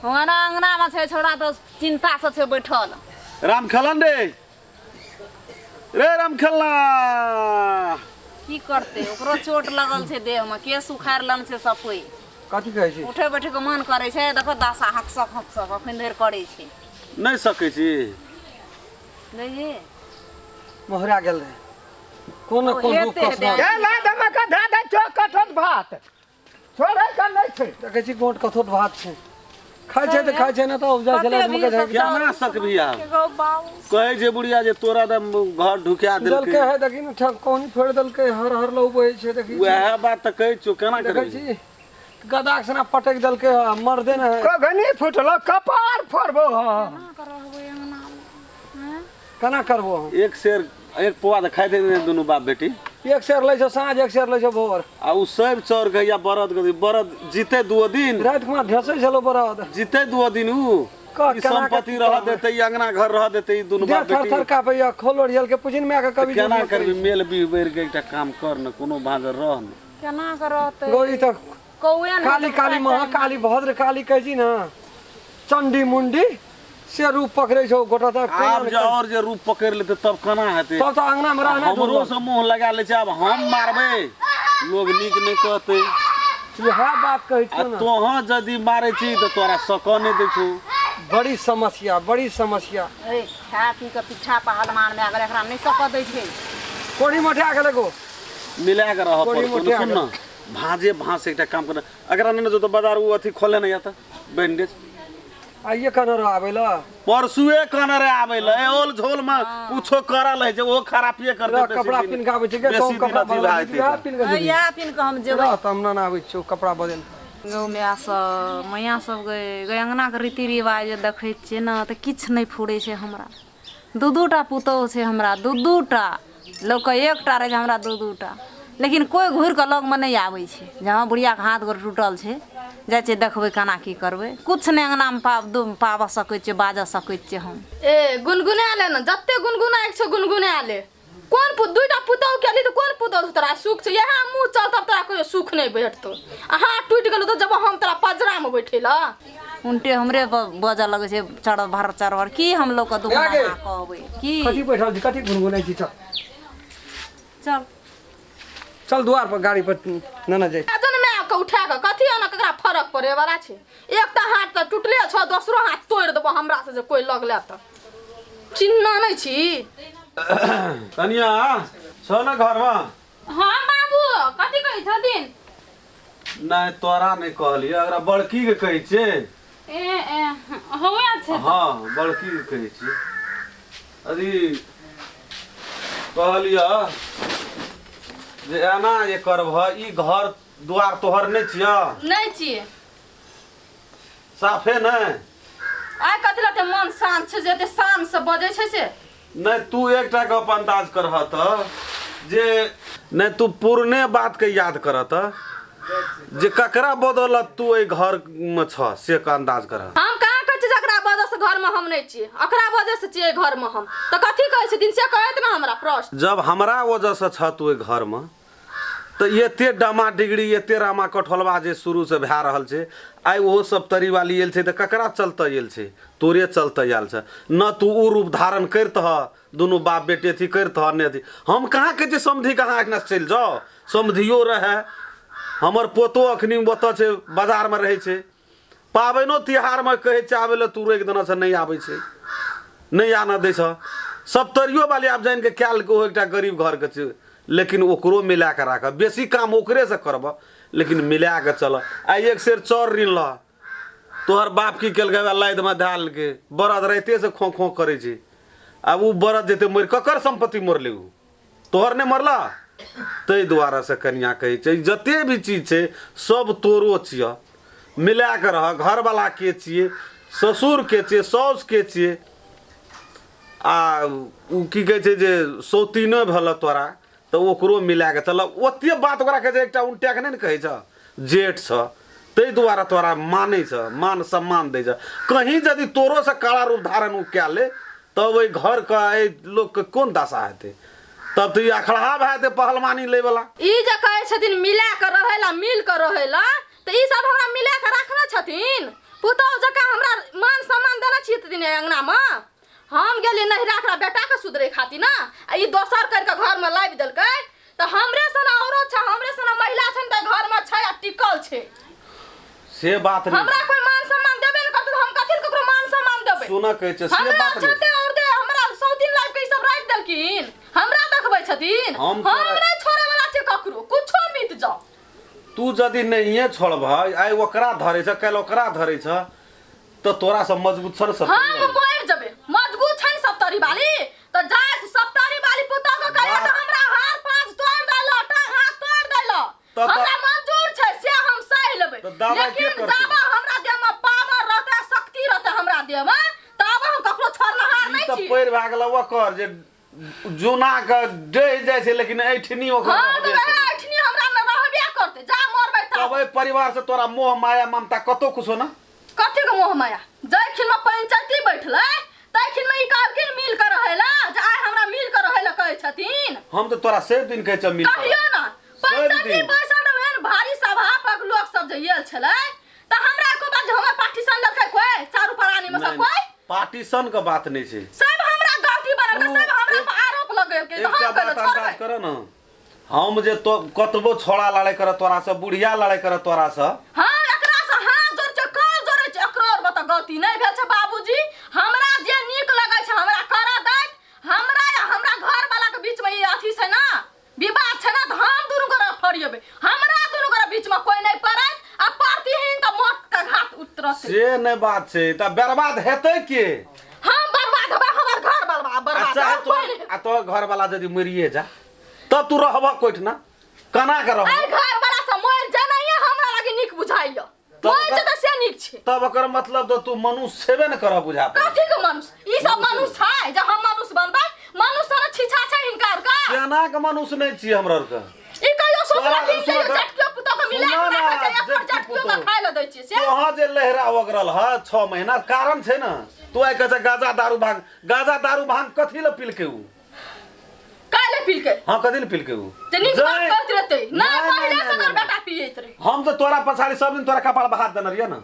ओना अंगना में छै छोड़ा तो चिंता से छै बैठल। राम खेलन रे राम खेलना की करतै ओकरो चोट लगल छै देह में केस उखाड़ि लन छै सफोई। कथी कहै छी उठे बैठे के मन करे छै देखो दासा हकसक अखन धरि करे छै। नहीं सकै छी देखिए मोहरा गेल रहे कोन कोन दुख हेते कसमा हेते। ए ला दमा का धा दे चो कठोट भात छोड़े का नहीं छै। देखै छी गोट कथोट भात छै खाइ छै तऽ खाइ छै ना तऽ उपजा छलै मके धै क्या ना सकबी आब एगो बाबू कहै छै बुढ़िया जे तोरा दम घर ढुकिया दलके देलकै है देखी ना ठक कोनी फोड़ दलके हर हर लौ बहै छै देखी वएह बात तऽ कहै छौ केना देखै करबी छी गदाक सना पटक दलके मर्दे ना है कगनी फुटलो कपार फोड़बो हाँ केना करबो हम एक शेर एक पुआ तऽ खाइ दे दुनू बाप बेटी एक शेर लै छौ साँझ एक शेर लै छौ भोर आ उ सब चौर गैया बरद जीते दुओ दिन रात में ढेसै छलो बरद जीते दुओ दिन उ का ई केना संपत्ति रह देते ई अंगना घर रह देते ई दुनू दे बाप थर बेटी थर कापैया खोलो रियल के पुजिन में के कभी केना करबी मेल भी बैर के एकटा काम कर न कोनो भाजर रह न केना करतै गोरी तक कौए ने काली काली महाकाली भद्र काली कहै छी ना चंडी मुंडी से रूप पकड़े छौ गोटा तक आब जे और जे रूप पकड़ लेते तब केना हेतै तब तो अंगना में रहना हमरो से मुंह लगा ले छै आब हम मारबै लोग नीक नहीं कहते यह बात कहै आ छौ ना तोहाँ यदि मारै छी तऽ तोरा सक नहीं दै छौ बड़ी समस्या बड़ी समस्या ए खा पी के पीछा पहाड़ मार में अगर एकरा नहीं सक दै छै कोड़ी मोटा गेले गो मिला के रह बड़ी पर मोटे सुन न भाजे भास एकटा काम कर अगर नहीं जो तो बाजार वो अथी खोले नहीं आता बैंडेज आइए कनो आबेला परसुए कने रे आबै ल ए ओल झोल में कुछो करल है जे ओ खरापिए कर देते कपड़ा पिन के आबै छै के तो कपड़ा पिन के या पिन के हम जेबै रह तम ना आबै छौ कपड़ा बदल गौ माय सब मैया सब गए अंगना के रीति रिवाज देखै छियै ना तऽ किछु नहीं फुरै छै हमरा दू टा पुतौह छै हमरा दू टा लोक एकटा रहे छै हमरा दू टा लेकिन कोई घुरि कऽ लग में नहीं आबै छै जहाँ बुढ़िया के हाथ गोड़ टूटल छै जाइ छै देखबै केना की करबै कुछ नहीं अंगना में पाबऽ सकै छियै बाजऽ सकै छियै हम ए गुनगुना ले ना जत्ते गुनगुना एक छो गुनगुना ले कोन दुईटा पुतौह केली तऽ कोन पुतौह तोरा सुख छै यहाँ मुंह चलतब तोरा कोई सुख नहीं भेटतो आ हाथ टूटि गेलो तऽ जब हम तोरा पजरा में बैठेला उल्टे हमरे बजऽ लगे छै चढ़ भर की हम लोग के दुगना कहबै की कथी बैठल छी कथी गुनगुनाइ छी चल चल द्वार पर गाड़ी पर ना जाए जन में के उठा के कथी आना ककरा फरक पड़े वाला छै एक ता हाथ त टूटले छ दोसरो हाथ तोड़ देबो हमरा से जे कोई लगले त चिन्ना नहीं छी कनिया छ न घर में हाँ बाबू कथी कहै छथिन नहीं तोरा नहीं कहलिए अगर बड़की के कहै छै ए होया छै हाँ बड़की के कहै छै अभी कहलिए जे एना जे करबह ई घर द्वार तोहर नहीं छिया नहीं छी साफे नहीं आइ कथी लते मन शांत छै जेते शान से बजै छै से नहीं तू एकटा के अपन अंदाज करह त जे नहीं तू पुरने बात के याद करह त जे ककरा बदौलत तू ए घर में छ से का अंदाज करह हम कहाँ कहै छी जकरा वजह से घर में हम नहीं छी अकरा वजह से छियै घर में हम त कथी कहै छी दिन से कहत ना हमरा प्रश्न जब हमरा वजह से छ तू ए घर में तो एते डमा डिग्री एते रामा कठोलवा जे शुरू से भए रहल छै आइ ओहो सब तरी वाली आयल छै तऽ ककरा चलते आयल छै तोरे चलते आयल छै न तू उ रूप धारण करतह दुनू बाप बेटे थी करतह ने थी हम कहाँ के समधी कहाँ एकना चलि जाओ समधियो रहे हमर पोतो अखनी ओतऽ छै बाजार में रहै छै पाबनिओ तिहार में कहै छै आबै लए तू एक दिना से नहीं आबै छै नहीं आना दै छ सप्तरियो वाली आब जानि के कैल के ओ एकटा गरीब घर के छै लेकिन ओकरो मिला के राख बेसी काम ओकरे से करब लेकिन मिला के चल आई एक शेर चौर ऋण ल तोहर बाप की केलकै लाद में धाल के बरद राइते से खो खो करे छै अब उ बरद जेते मर ककर संपत्ति मरले उ तोहर ने मरला तै द्वारा से कन्या कहै छै जते भी चीज छै सब तोरो छिय मिला के रह घर वाला के छिए ससुर के छिए साउस के छिए आ उ की कहै छै जे सौतीनो भेल तोरा तो ओकरो मिला के चल ओते बात ओकरा कहे एकटा उल्टा के नहीं कहे छ जेठ छ तै द्वारा तोरा माने छ मान सम्मान दे छ कहीं यदि तोरो से काला रूप धारण उ क्या ले तब ओइ घर का लोग के कोन दशा हेते तब तो अखड़ा भाते पहलवानी ले वाला ई जे कहे छथिन मिला के रहेला मिल के रहेला तो ई सब हमरा मिला के रखना छथिन पुतौ जका हमरा मान सम्मान देना छी दिन अंगना में हम गेली नहीं राखरा बेटा के सुधरे खाती ना ई दोसर कर के घर में लाबि देलकै तो हमरे सना औरो छ हमरे सना महिला छन त घर में छै टिकल छै से बात नहीं हमरा कोई मान सम्मान देबे न करत हम कथि ककरो मान सम्मान देबे सुना कहे छ से बात नहीं छते और दे हमरा 100 दिन लाइफ के सब राख देलकिन हमरा देखबै छथिन हम नहीं छोड़े वाला छै ककरो कुछो मिट जाओ तू यदि नहीं छोड़ भाई आई ओकरा धरे छ कल ओकरा धरे छ तो तोरा सब मजबूत छ सब हम मोर जबे मजबूत छै सप्तरी वाली तो जात सप्तरी वाली पुता को कहे तो हमरा हार पांच तोड़ देलो टांग हाथ तोड़ देलो हमरा मंजूर छै से हम सह लेबै लेकिन जाबा हमरा देह में पावर रहते शक्ति रहते हमरा देह में तब हम ककरो छोड़नहार नहीं छी तो पैर भागल ओकर जे जुना के डह जाय छै लेकिन ऐठनी ओकर ऐठनी हमरा में रहबे करते जा मरबै तब परिवार से तोरा मोह माया ममता कतो कुछ हो ना कथि के मोह माया जैखिन में पंचायती बैठले तैखिन में ई कहलखिन मिल कर रहेला जे आइ हमरा मिल कर रहेला कहै छथिन हम तो तोरा से दिन कहै छ मिल कहियो ना पंचायती बैसल रहन भारी सभा पर लोग सब जे येल छले त हमरा को बात हमर पार्टीशन लखै कोई चारू प्राणी में सब कोई पार्टीशन का बात नहीं छै सब हमरा गलती बनल के सब हमरा पर आरोप लगल के एक हम बात अंदाज कर न हम जे तो कतबो छोड़ा लड़ाई कर तोरा से बुढ़िया लड़ाई कर तोरा से हां एकरा से हाथ जोड़ के काल जोड़े छै एकरो और बता गलती नहीं भेल छै बाबूजी हमरा जे नीक लगै छै हमरा कर दैत हमरा या हमरा घर वाला के बीच में ई अथी छै ना विवाद छै ना हम दुनु गोरा फरियबे हमरा दुनु गोरा बीच में कोई नहीं पड़त आ पड़तीहीन त मौत का घाट उतरत से नहीं बात छै त बर्बाद हेतै के हम बर्बाद होबे हमर घर बर्बाद चाहे तो घर वाला यदि मरिए जा तब तू रहबा कोठना कना के रहबा आई घर वाला से मर जानाइए हमरा लागि नीक बुझाइया मर जे त से नीक छै तब ओकर मतलब तो तू मनुष्य छेबे न करब बुझाता कथि के मनुष्य ई सब मनुष्य छै जे हम मनुष्य बनबै मनुष्य न छिछा छै हिनकर का केना के मनुष्य नहीं छी हमरा और का ई कहियो सोचला दिन से जटकियो पुतो के मिला के रखै छै एक जटकियो में खाइ ल दै छियै से वहां जे लहरा वगरल ह 6 महीना कारण छै न तू आई कह गाजा दारू भांग कथि ल पील के उ काले पील के हां कथि ल पील के उ जे नीक बात कहत रहते ना पहिले से कर बेटा पियत रहे हम तो तोरा पछाड़ी सब दिन तोरा कपाल बहात देन रिया न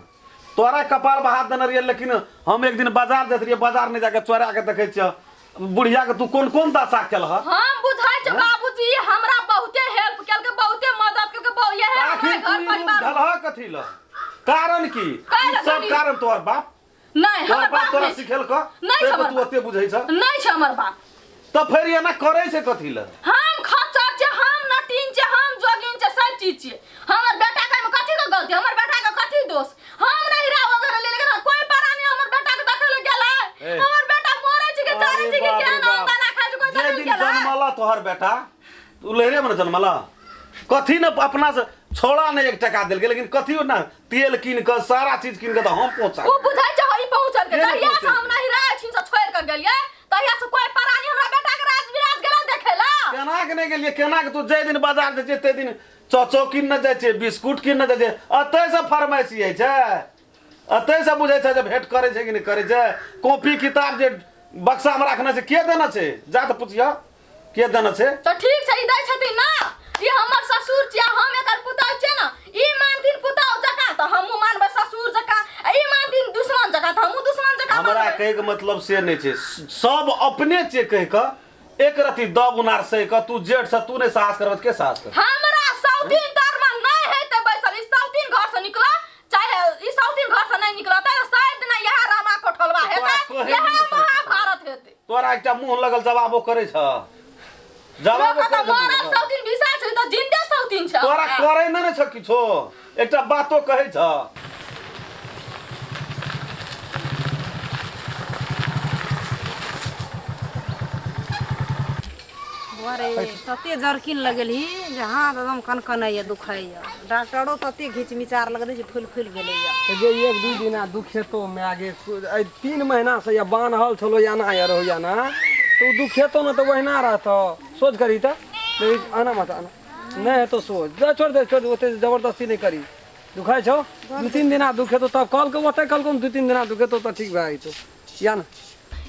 तोरा कपाल बहात देन रिया लेकिन हम एक दिन बाजार जात रिया बाजार नहीं जाके चोरा के देखे छ बुढ़िया के तू कोन कोन दशा केल ह हम बुझाइ छ बाबूजी हमरा बहुते हेल्प केल के बहुते मदद केल के बहु ये है घर परिवार ढल ह कथि ल कारण की सब कारण तोर बाप नहीं हमर बाप तोरा सिखेल क नहीं तू ओते बुझै छ नहीं छ हमर बाप तो फिर ये ना करे से कथि ल हम खचर छे हम नटीन छे हम जोगिन छे सब चीज छे हमर बेटा के में कथि के गलती हमर बेटा के कथि दोष हम नहीं रा वगैरह ले लेकिन कोई परानी हमर बेटा के देखे ले गेला हमर बेटा मरे छी के जाने छी के केना गाना खाइ कोई जे दिन जन्मला तोहर बेटा तू लहरे में जन्मला कथि न अपना से छोड़ा नहीं 1 टका देल के लेकिन कथि ना तेल किन के सारा चीज किन के तो हम पहुंचा ओ बुझाइ छ हई पहुंचल के तहिया से हम नहीं रह छी से छोड़ के गेलिए तहिया से कोई परानी हमरा बेटा के राज विराज गेल देखेला केना के नहीं गेलिए केना के तू जे दिन बाजार जे ते दिन चौचौ किन न जाय छे बिस्कुट किन न जाय छे अतै से फरमाइशी है छे अतै से बुझै छे जे भेंट करे छे कि नहीं करे छे कॉपी किताब जे बक्सा में रखना छे के देना छे जा त पूछिया के देना छे तो ठीक छै ई दै छथिन ना ई हमर ससुर छिया हम एकर पुतौ छै ना ई मानथिन पुतौ जका त हमहु मानबै ससुर जका ई मानथिन दुश्मन जका त हमहु दुश्मन जका हमरा कहे के मतलब से नहीं छे सब अपने छे कह के एक रति दब उनार से क तू जेठ से तू नहीं साहस करबत के साहस कर हमरा सौतीन दरमा नहीं हेते बैसल ई सौतीन घर से निकला चाहे ई सौतीन घर से नहीं निकला त शायद ना यह रामा कोठलवा हेते यह महाभारत हेते तोरा एकटा मुंह लगल जवाबो करे छ जवाबो त मोरा सौतीन विसा छै त जिंदे सौतीन छ तोरा करे न छ किछो एकटा बातो कहे छ अरे तते जरकिन लगेली जे हाथ एकदम कनकनैया दुखाइया डॉक्टरो तते घिचमिचार लग दै छै फूल गेलैया जे 1-2 दिना दुखेतो में आगे 3 महीना से या बान्हल छलो या ना यार हो या ना तो दुखेतो न तो वहिना रहतो सोच करी त आना मत आना नहीं है तो सो जा छोड़ दे ओते जबरदस्ती नहीं करी दुखाई छो 2-3 दिन दुखे तो तब कल के ओते कल को 2-3 दिन दुखे तो ठीक भाई तो या ना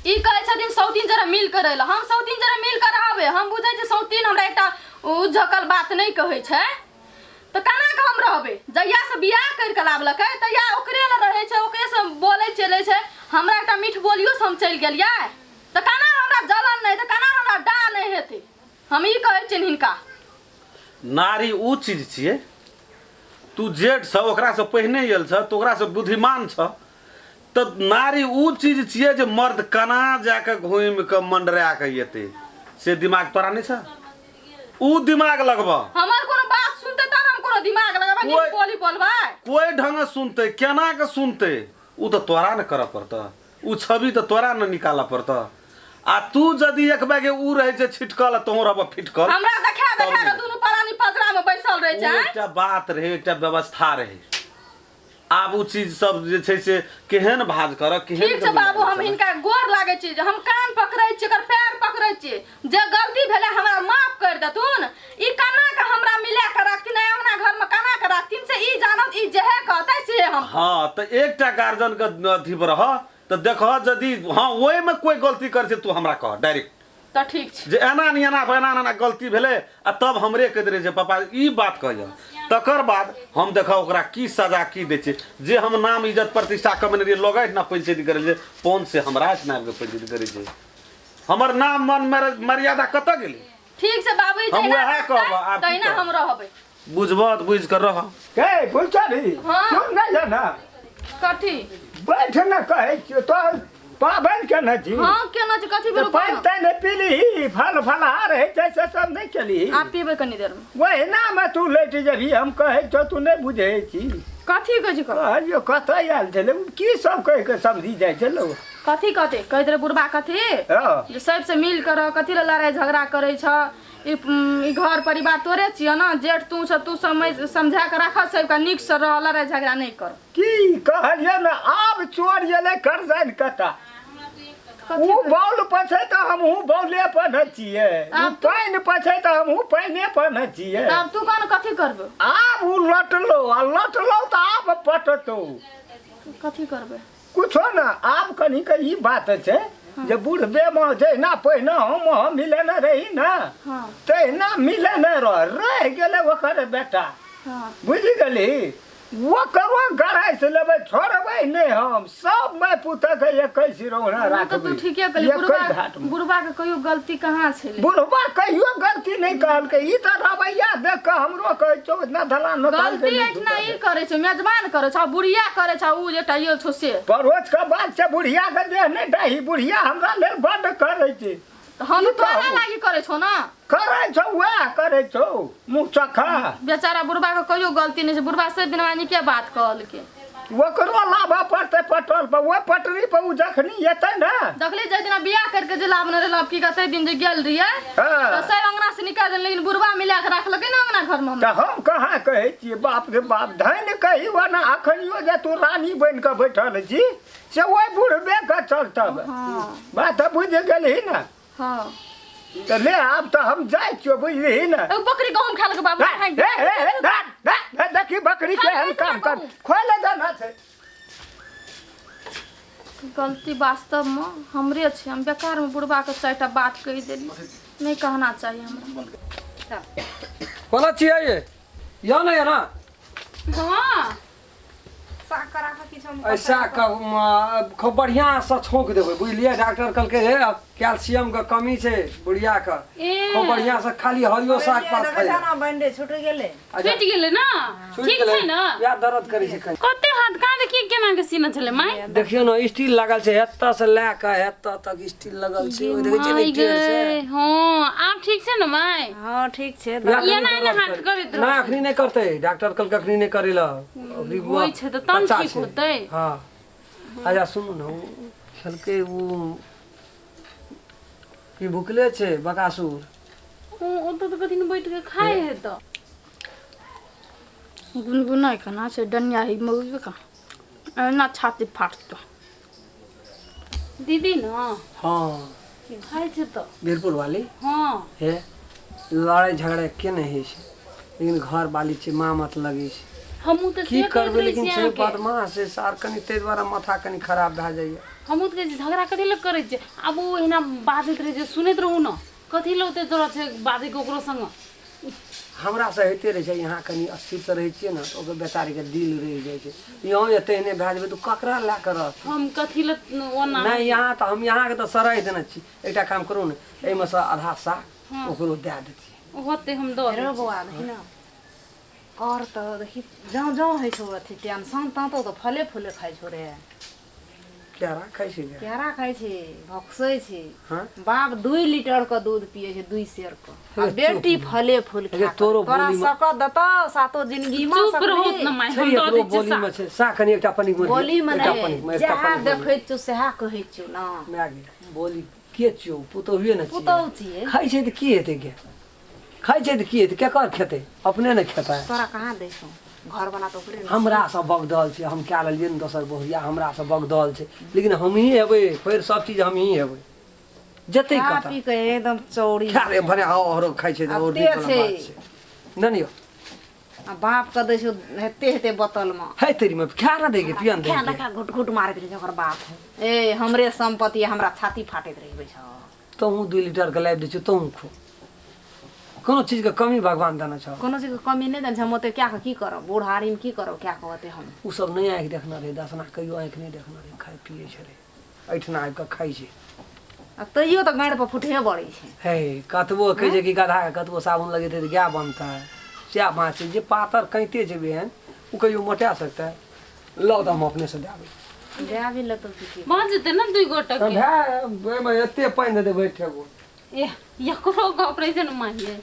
ई कहै छथिन सौतीन जरा मिल कर रहल हम सौतीन जरा मिल कर रहबे हम बुझै छै सौतीन हमरा एकटा उझकल बात नहीं कहै छै तो केना के हम रहबे जहिया से बियाह कर के लाबलकै तहिया ओकरे ल रहै छै ओकरे से बोलै चलै छै हमरा एकटा मीठ बोलियो से हम चल गेलियै तो केना हमरा जलन नहीं तो केना हमरा डा नहीं हेतै हम ई कहै छिन हिनका नारी उ चीज छिए तू जेठ छ ओकरा से पहिने आयल छ तो ओकरा से बुद्धिमान छ तो नारी उ चीज छिए जे मर्द कना जाके घुम के मंडरा के येते से दिमाग तोरा नहीं छ उ दिमाग लगबा हमर कोनो बात सुनते त हम कोनो दिमाग लगाबा कि बोली बोलबा कोई ढंग सुनते केना के सुनते उ तो तोरा न कर पड़ता उ छवि तो तोरा न निकाला पड़ता आ तू जदी एक बैगे उ रहे छै छिटकल तोहर अब फिटकल हमरा देखा दुनु परानी पजरा में बैसल रहे छै एकटा बात रहे एकटा व्यवस्था रहे आब उ चीज सब जे छै से केहन भाज कर केहन ठीक छै बाबू हम हिनका गोर लागे छी हम कान पकड़ै छी एकर पैर पकड़ै छी जे गलती भेले हमरा माफ कर देथुन ई कना के हमरा मिला के रखथिन हमरा घर में कना के रखथिन से ई जानत ई जेहे कहतै से हम हां त एकटा गार्जियन के अथी पर रह त देख जदी हां ओय में कोई गलती कर छै तू हमरा कह डायरेक्ट त ठीक छै जे एना नहीं एना गलती भेले आ तब हमरे कह दे छै पापा ई बात कहियो तकर बाद हम देखा ओकरा की सजा की दे छै जे हम नाम इज्जत प्रतिष्ठा कमने रहिए लोग ना पंचायती करे जे पौन से हमरा नाम के पंचायती करे छै हमर नाम मन मर्यादा कत गेलै ठीक छै बाबू ई हम वएह कहब आब तहिना हम रहबै बुझबत बुझ कर रह के बुझली हाँ। क्यों नहीं जाना कथी बैठ न कहे छियो तो पाबन के न जी हां केना छै कथी तो भेल पान तने पीली फल फलहार है जैसे सब नहीं चली आप पीबे कनी देर में वही ना मैं तू लेट जभी हम कहे तो तू नहीं बुझे छी कथी कहै छै कहलियो कत आयल छले की सब कह के समझी जाय छलो कथी कहते कहै रे बुढ़बा कथी हां जे सबसे मिल कर कथी ले लड़ाई झगड़ा करे छ ई घर परिवार तोरे छिय ना जेठ तू छ तू समझा के रख सबका निक से रह लड़ाई झगड़ा नहीं कर की कहलियो ना आब चोर गेले कर जान कता उ बॉल पछे त हमहू बॉले पर छिए पाइन पछे त हमहू पाइने पर छिए तब तू कौन कथी करबे आब उ लटलो त आब पटतो कथी करबे कुछो ना आब कनी के ई बात छै जे बुढ़बे में जहिना पहिने हम मिले न रही ना हां तहिना मिले न रह गेले ओकर बेटा हां बुझ गेली वो करो गड़ाई से लेबे छोड़बे नहीं हम सब मैं पुता के 21 रोना तो तू ठीके कहली बुढ़बा के कहियो गलती कहां छले बुढ़बा कहियो गलती नहीं कहल के ई त रवैया देख के हमरो कह छो इतना धलान न गलती इतना ई करे छै मेजबान करे छ बुढ़िया करे छ उ जेटा यो छो से परोज के बाद से बुढ़िया के देह नहीं डाही बुढ़िया हमरा लेल बड करे छै हम तोरा लागी करे छो ना करे छो वह करे छो मुंह चखा बेचारा बुढ़बा के कहियो गलती नहीं छै बुढ़बा से बिनवानी के बात कहल के ओकरो लाभा पड़ते पेट्रोल पर वो पटरी पर उ जखनी येते ना देखली जे दिन बियाह करके जे लाभने रहल की कहते दिन जे गेल रहिए तो सब अंगना से निकाल देल लेकिन बुढ़बा मिला के रखलकै ना अंगना घर में त हम कहां कहे छी बाप रे बाप धन कही वना अखनियो जे तू रानी बन के बैठल छी से ओइ बुढ़बे के चलतब हां बात बुझ गेली ना हां तो ले अब तो हम जाय छियो बुझली ना बकरी गहूम खा लगे बाबू देखी बकरी के हम काम कर खोले जाना छै गलती वास्तव में हमरे छै हम बेकार में बुढ़बा के चारटा बात कहि देली नहीं कहना चाहिए हमरा कोना छियै ये या नहीं है ना हां साकरा का किछ हम ऐसा खूब बढ़िया से छोंक देबै बुझलिए डॉक्टर कहलकै हे कैल्शियम के कमी छै बुढ़िया के खूब बढ़िया से खाली हरियो साग पात खाइ ना बंडे छूट गेले छूट गेलै ना ठीक छै ना या दर्द करै छै कते हाथ का देखिए केना के सीना छले माय देखियो ना स्टील लागल छै हेत्ता से ले के हेत्ता तक स्टील लगल छै ओ देखै छै नहीं टेर छै हां आप ठीक छै ना माय हां ठीक छै ये ना हाथ करैत ना अखनी नहीं करते डॉक्टर कहलकै अखनी नहीं करेला अभी होई छै त तन ठीक होतै हां आजा सुनु ना खेलकै वो की भुकले छै बकासुर ओ तो कथि न बैठ के खाए है त गुनगुनाई खाना छै डनिया ही मौज का ना छाती फाटतो दीदी ना हां खाए छै त बीरपुर वाली हां है लड़ाई झगड़ा के नहीं है छै, लेकिन घर वाली छै माँ मत लगे छै हमहूँ तऽ की से करबै, कहैत लेकिन रहै छै छी अहाँके। बदमाश छै सार कनि, ताहि दुआरे माथा कनि खराब भए जाइए। हमहूँ तऽ कहै छी झगड़ा कथी लए करै छियै, आब ओ एहिना बाजैत रहै छै सुनैत रहू ने, कथी लए ओते जरूरत छै बाजैके ओकरो संग। हमरा से होइते रहै छै, यहाँ कनि अस्थिर से रहै छियै ने तऽ ओकर बेचारीके दिल रहि जाइ छै, यहाँ एते एहने भए जेबै तऽ ककरा लए कऽ रहत। हम कथी लए ओना नहीं यहाँ तो हम यहाँ के तो सराय देने छी, एक काम करू ने एहिमे से आधा साग ओकरो दे देतियै। होते हम दऽ रे बौआ देखी ना कर तो देखी जाँ जाँ है छो अथी टेंशन ता तो फले फूले खाइ छो रे, केरा खाइ छै गे? केरा खाइ छै, भक्सै छै। हाँ? बाप 2 लीटर का दूध पिए छै, 2 सेर का, आ हे बेटी चुप। फले फूल हे खा तोरो तोरा बोली में- सकत देता सातो जिंदगी में चुप रहू न माय, छै हम दऽ एकरो दै छियै बोली में साग। छै साग कनि एकटा पनीर में बोली में एकटा नहीं पनीर में एकटा जहाँ पनीर में देखै छौ सएह कहै छौ ना, मागे बोली के छियौ पुतौहिए ने पुतौह छियै। खाइ छै तऽ की हेतै गे, खाइ छै तऽ की हेतै, केकर खेतै, अपने ने खेतै। तोरा कहाँ दै छौ घर बना तो ओकरे हमरा सब बगदल छै, हम कए लेलियै ने दोसर बहुरिया, हमरा सब बगदल छै, लेकिन हमही हेबै फेर सब चीज हमही हेबै जते खा कतऽ पी के एकदम चौड़ी खा रे भने आओ खाइ छै तऽ और अते नीक वाला छै। बात छै न नियो आ बाप के दै छौ हेते हेते बोतल में है तेरी में खा ना देगे पियन खा देगे लगा घुट घुट मारैत रहै छै ओकर बाप। ए हमरे संपत्ति हमरा छाती फाटैत रहै छ। तहूँ 2 लीटर के लाइब दै छियौ तहूँ खो, कोनो चीज के कमी भगवान देना छ। कोनो चीज के कमी नहीं देन छै, हम ओते क्या के की करब, बूढ़ारी में की करब, क्या कहते हम। उ सब नहीं आँखि देखना रहे, दसना कहियो आँखि नहीं देखना रहे, खाइ पिए छै रे, ऐठना आबि कऽ खाइ छै। आ तैयो तो गाड़ पर फुटे बड़ी छै। हे कतबो कहै छै कि गधा के कतबो साबुन लगेतै तऽ गाय बनतै, सएह बात छै। जे पातर कैते जेबै हन उ कहियो मोटा सकतै, लऽ तऽ हम अपने से देबै दे भी लेतो की भऽ जेतै ने 2 गोटा के। भाय ओहिमे एते पानि दे देबै ठेगो। एह एकरो गप रहै छै ने माय यै।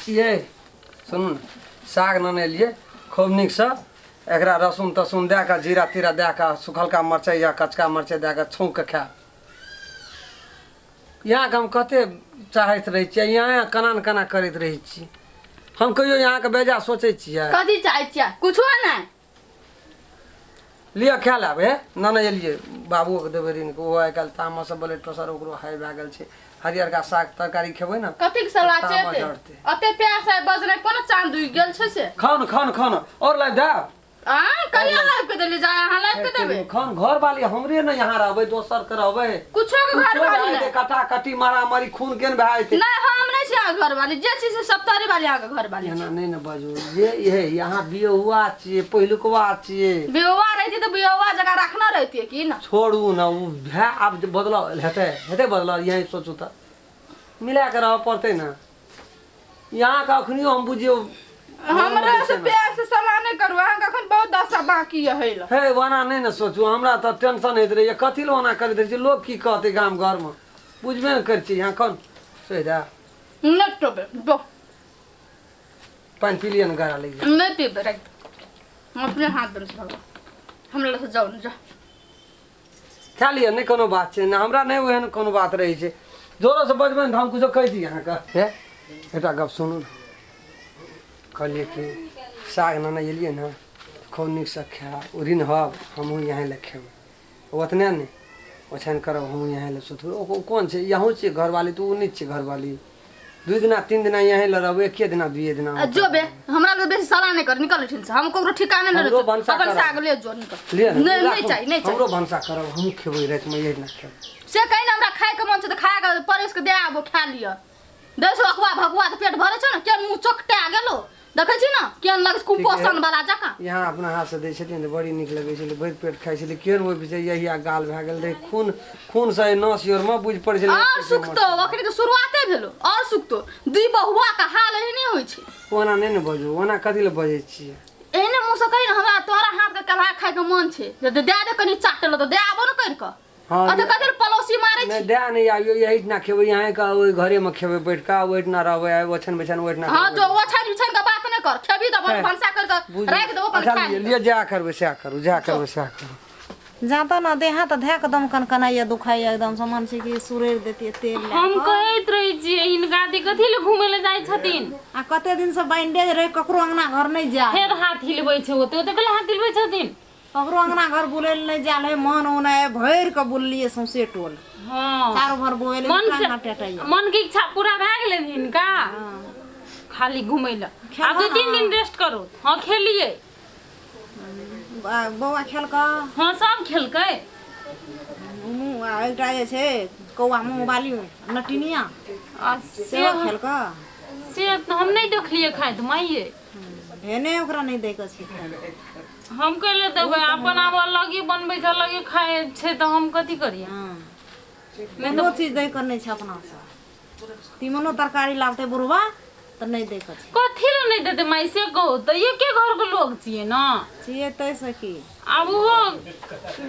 ये सुनू ने साग ननेलिए खूब नीकसँ, एकरा रसून तसून दए कऽ जीरा तीरा दए कऽ सुखलका मरचाइ या कचका मरचाइ दए कऽ छौंक कऽ खायब। यहाँके हम कते चाहैत रहै छियै, यहाँ केना केना करैत रहै छी, हम कहियो यहाँके बेजा सोचै छियै। कथी चाहै छियै, कुछो नहीं। लिअ खाय लेब हे नने एलियै बाबूके देबै ऋणके, ओहो आइ काल्हि तामस ब्लड प्रेशर ओकरो हाइ भए गेल छै। हरियरका साग तरकारी खेबै ने कथी के सलाह तामस चेते हटतै। अते प्यास है बजने कोनो चांद उगि गेल छै से। खाउ ने खाउ ने खाउ ने और लाइ दे आ कहिया लाइव के देले जाय, अहाँ लाइव के देबै खान घर वाली हमरे ने यहाँ रहबै, दोसर के रहबै कुछो के घर वाली नहीं। कटा कटी मारा मारी खून केन भए जेतै। नहीं हम नहीं छी अहाँ घर वाली, जे चीज से सप्तारी वाली अहाँ के घर वाली एना नहीं ने बाजू, ये यहाँ बियहुआ छियै, पहिलुकवा छियै। बियोवा रहती तो बियोवा जगह रखना रहती है की ना। छोड़ू ना उ भए आब जे बदलाव हेतै हेतै बदलाव, यहीं सोचू तऽ मिला के रहऽ पड़तै ना। यहाँ का अखनियो हम बुझियो हमरा से प्यार से सलाह नहीं करू, अहाँ के अखन बहुत दशा बाकी है हेला। हे ओना नहीं ने सोचू, हमरा तऽ टेंशन होइत रहैए, कथी लए ओना करैत रहै छै, लोग की कहतै गाम घरमे बुझबे ने करै छियै। यहाँ कौन सोहि दे नहीं तो दो पानि पी लिअ ने गाड़ा लग नहीं पीबे राइट, हम अपने हाथ दर्द भगा हमरा से जाओ जा खा लिअ, नहीं कोनो बात छै ना, हमरा नहीं ओहन कोनो बात रहै छै। जोरोसँ बजबै ने तऽ हम कुछो कहै छी अहाँके। हे एकटा गप सुनू ने, कहलिए कि साग नाना एलिए ना खूब नीकसँ खाए, ओ ऋण हब हमहूँ यहाँ लए खेबै, ओतने ने ओछान करब हमहूँ यहाँ लए सुतबै। ओ कोन छै, यहूँ छियै घरवाली तऽ ओ नहि छियै घरवाली। 2 दिना 3 दिना यहाँ लए रहबै, 1 दिना 2 दिना जो बे हमरा लोग बेसी सलाह नहीं कर, निकल ठीक से हम कोनो ठिकाने नहीं हमरो रहते, भनसा अपन करब। साग ले जो निकल। लिअ ने, नहीं राखू। चाहिए नहीं हमरो चाहिए भनसा करब, हमहूँ खेबै रातिमे यही ना खेबै। से कहीं ना हमरा खाए के मन छै त खाए के परस के दे आबो खा लिअ। देसो अखवा भगवा त पेट भरे छै ना, के मुंह चोकटा गेलो देखै छी ना, केन लगे कुपोषण वाला जका। यहाँ अपना हाथ से दै छथिन तऽ बड़ी नीक लगै छलै, भरि पेट खाइ छलै, केहन ओहि पीछे यही गाल भए गेल रहै, खून से नस योरमे बुझि पड़ै छलै। और सुखतो अखनी त शुरुआते भेलो, और सुखतो 2 बहुआ का हाल एहने होइ छै। ओना नहीं ने बजू, ओना कथी लए बजै छियै। एहने मुंह से कहि ना हमरा तोरा हाथ के कला खाए के मन छै, जे दे दे कनी चाटल त दे आबो न कर के। हाँ, अत कथि पड़ोसी मारै नहीं छी। दे नहीं आबियो, यही ना खेबै, यहाँ का ओहि घरे में खेबै बैठ का, ओहि ना रहबै, ओछन बेछन ओहि ना। हां जो ओछन बिछन के बात नहीं कर, खेबी त अपन भंसा कर के राख देबो अपन खा ले। लिए जा करबै सएह करू, जा करबै सएह करू। जाता ना देहा तो धैक दम कनकनाइया दुखाइया एकदम समन छै कि सुरेर देतिए तेल ले हम कहैत रहै छियै हिनका दी कथी लए घुमै लए जाइ छथिन, आ कते दिन से बैंडेज रहे, ककरो अंगना घर नहीं जा। फेर हाथ हिलबै छै, ओते ओते कला हाथ हिलबै छथिन। ककरो अंगना घर बुले नहीं जाल है मन ओना है भर के बुललिए सौंसे टोल हाँ चारों भर बोले मन की इच्छा पूरा भए गेलै हिनका खाली घुमै ला आब 2-3 दिन रेस्ट करो हाँ खेलिए बौआ खेल का हाँ सब खेलकै एकटा जे छै कौआ मुँह बाली नटिनिया से खेल का से हम नहीं देखलिए खाइत माइये भेने ओकरा नहीं दै के छै हम कैले देबै अपन आब अलगे बनबै छै अलगे खाए छै तऽ हम कथी करिए कोनो चीज दै के नहीं छै अपना से तीमनो तरकारी लाबते बुढ़वा तऽ नहीं दै के छै कथी ला नहीं देते माई से कहू तऽ ये के घर के लोग छियै ना छियै तै से की अब वो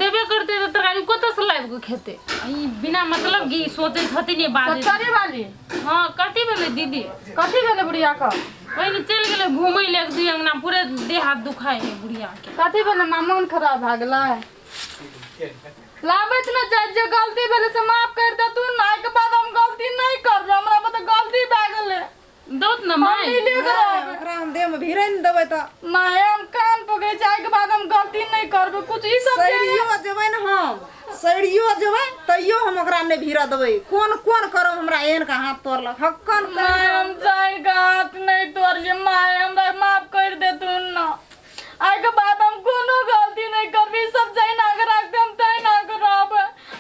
देबे करते तऽ तरकारी कतऽ से लाबि के खेते ई बिना मतलब की सोचे छथिन ये बात करे वाली हाँ कथी भेलै दीदी कथी भेलै बुढ़िया का पहिने चलि गेलै घुमै ले 1-2 अंगना पूरे देह हाथ दुखाय है बुढ़िया के कथी भेलै माँ मन खराब भए गेलै लाबैत न जाय जे गलती भेलै से माफ कर दे तू ना के बाद हम गलती नहीं करब हमरा बता गलती भए गेलै दौत न माई एकरा हम देह में भिरै न देबै तऽ माय हम कान पकड़े जाय के बाद हम गलती नहीं करब कुछ ई सब सैड़ियो जेबै न हम सैड़ियो जेबै तैयो हम ओकरा नहीं भिरा देबै कोन कोन करब हमरा एहन का हाथ तोड़लक हक्कन माय हम जाय के हाथ नहीं तोड़िए माय हमरा माफ कर दे तू ना आइ के बाद हम कोनो गलती नहीं करबी सब जैना के रखते हम तैना करब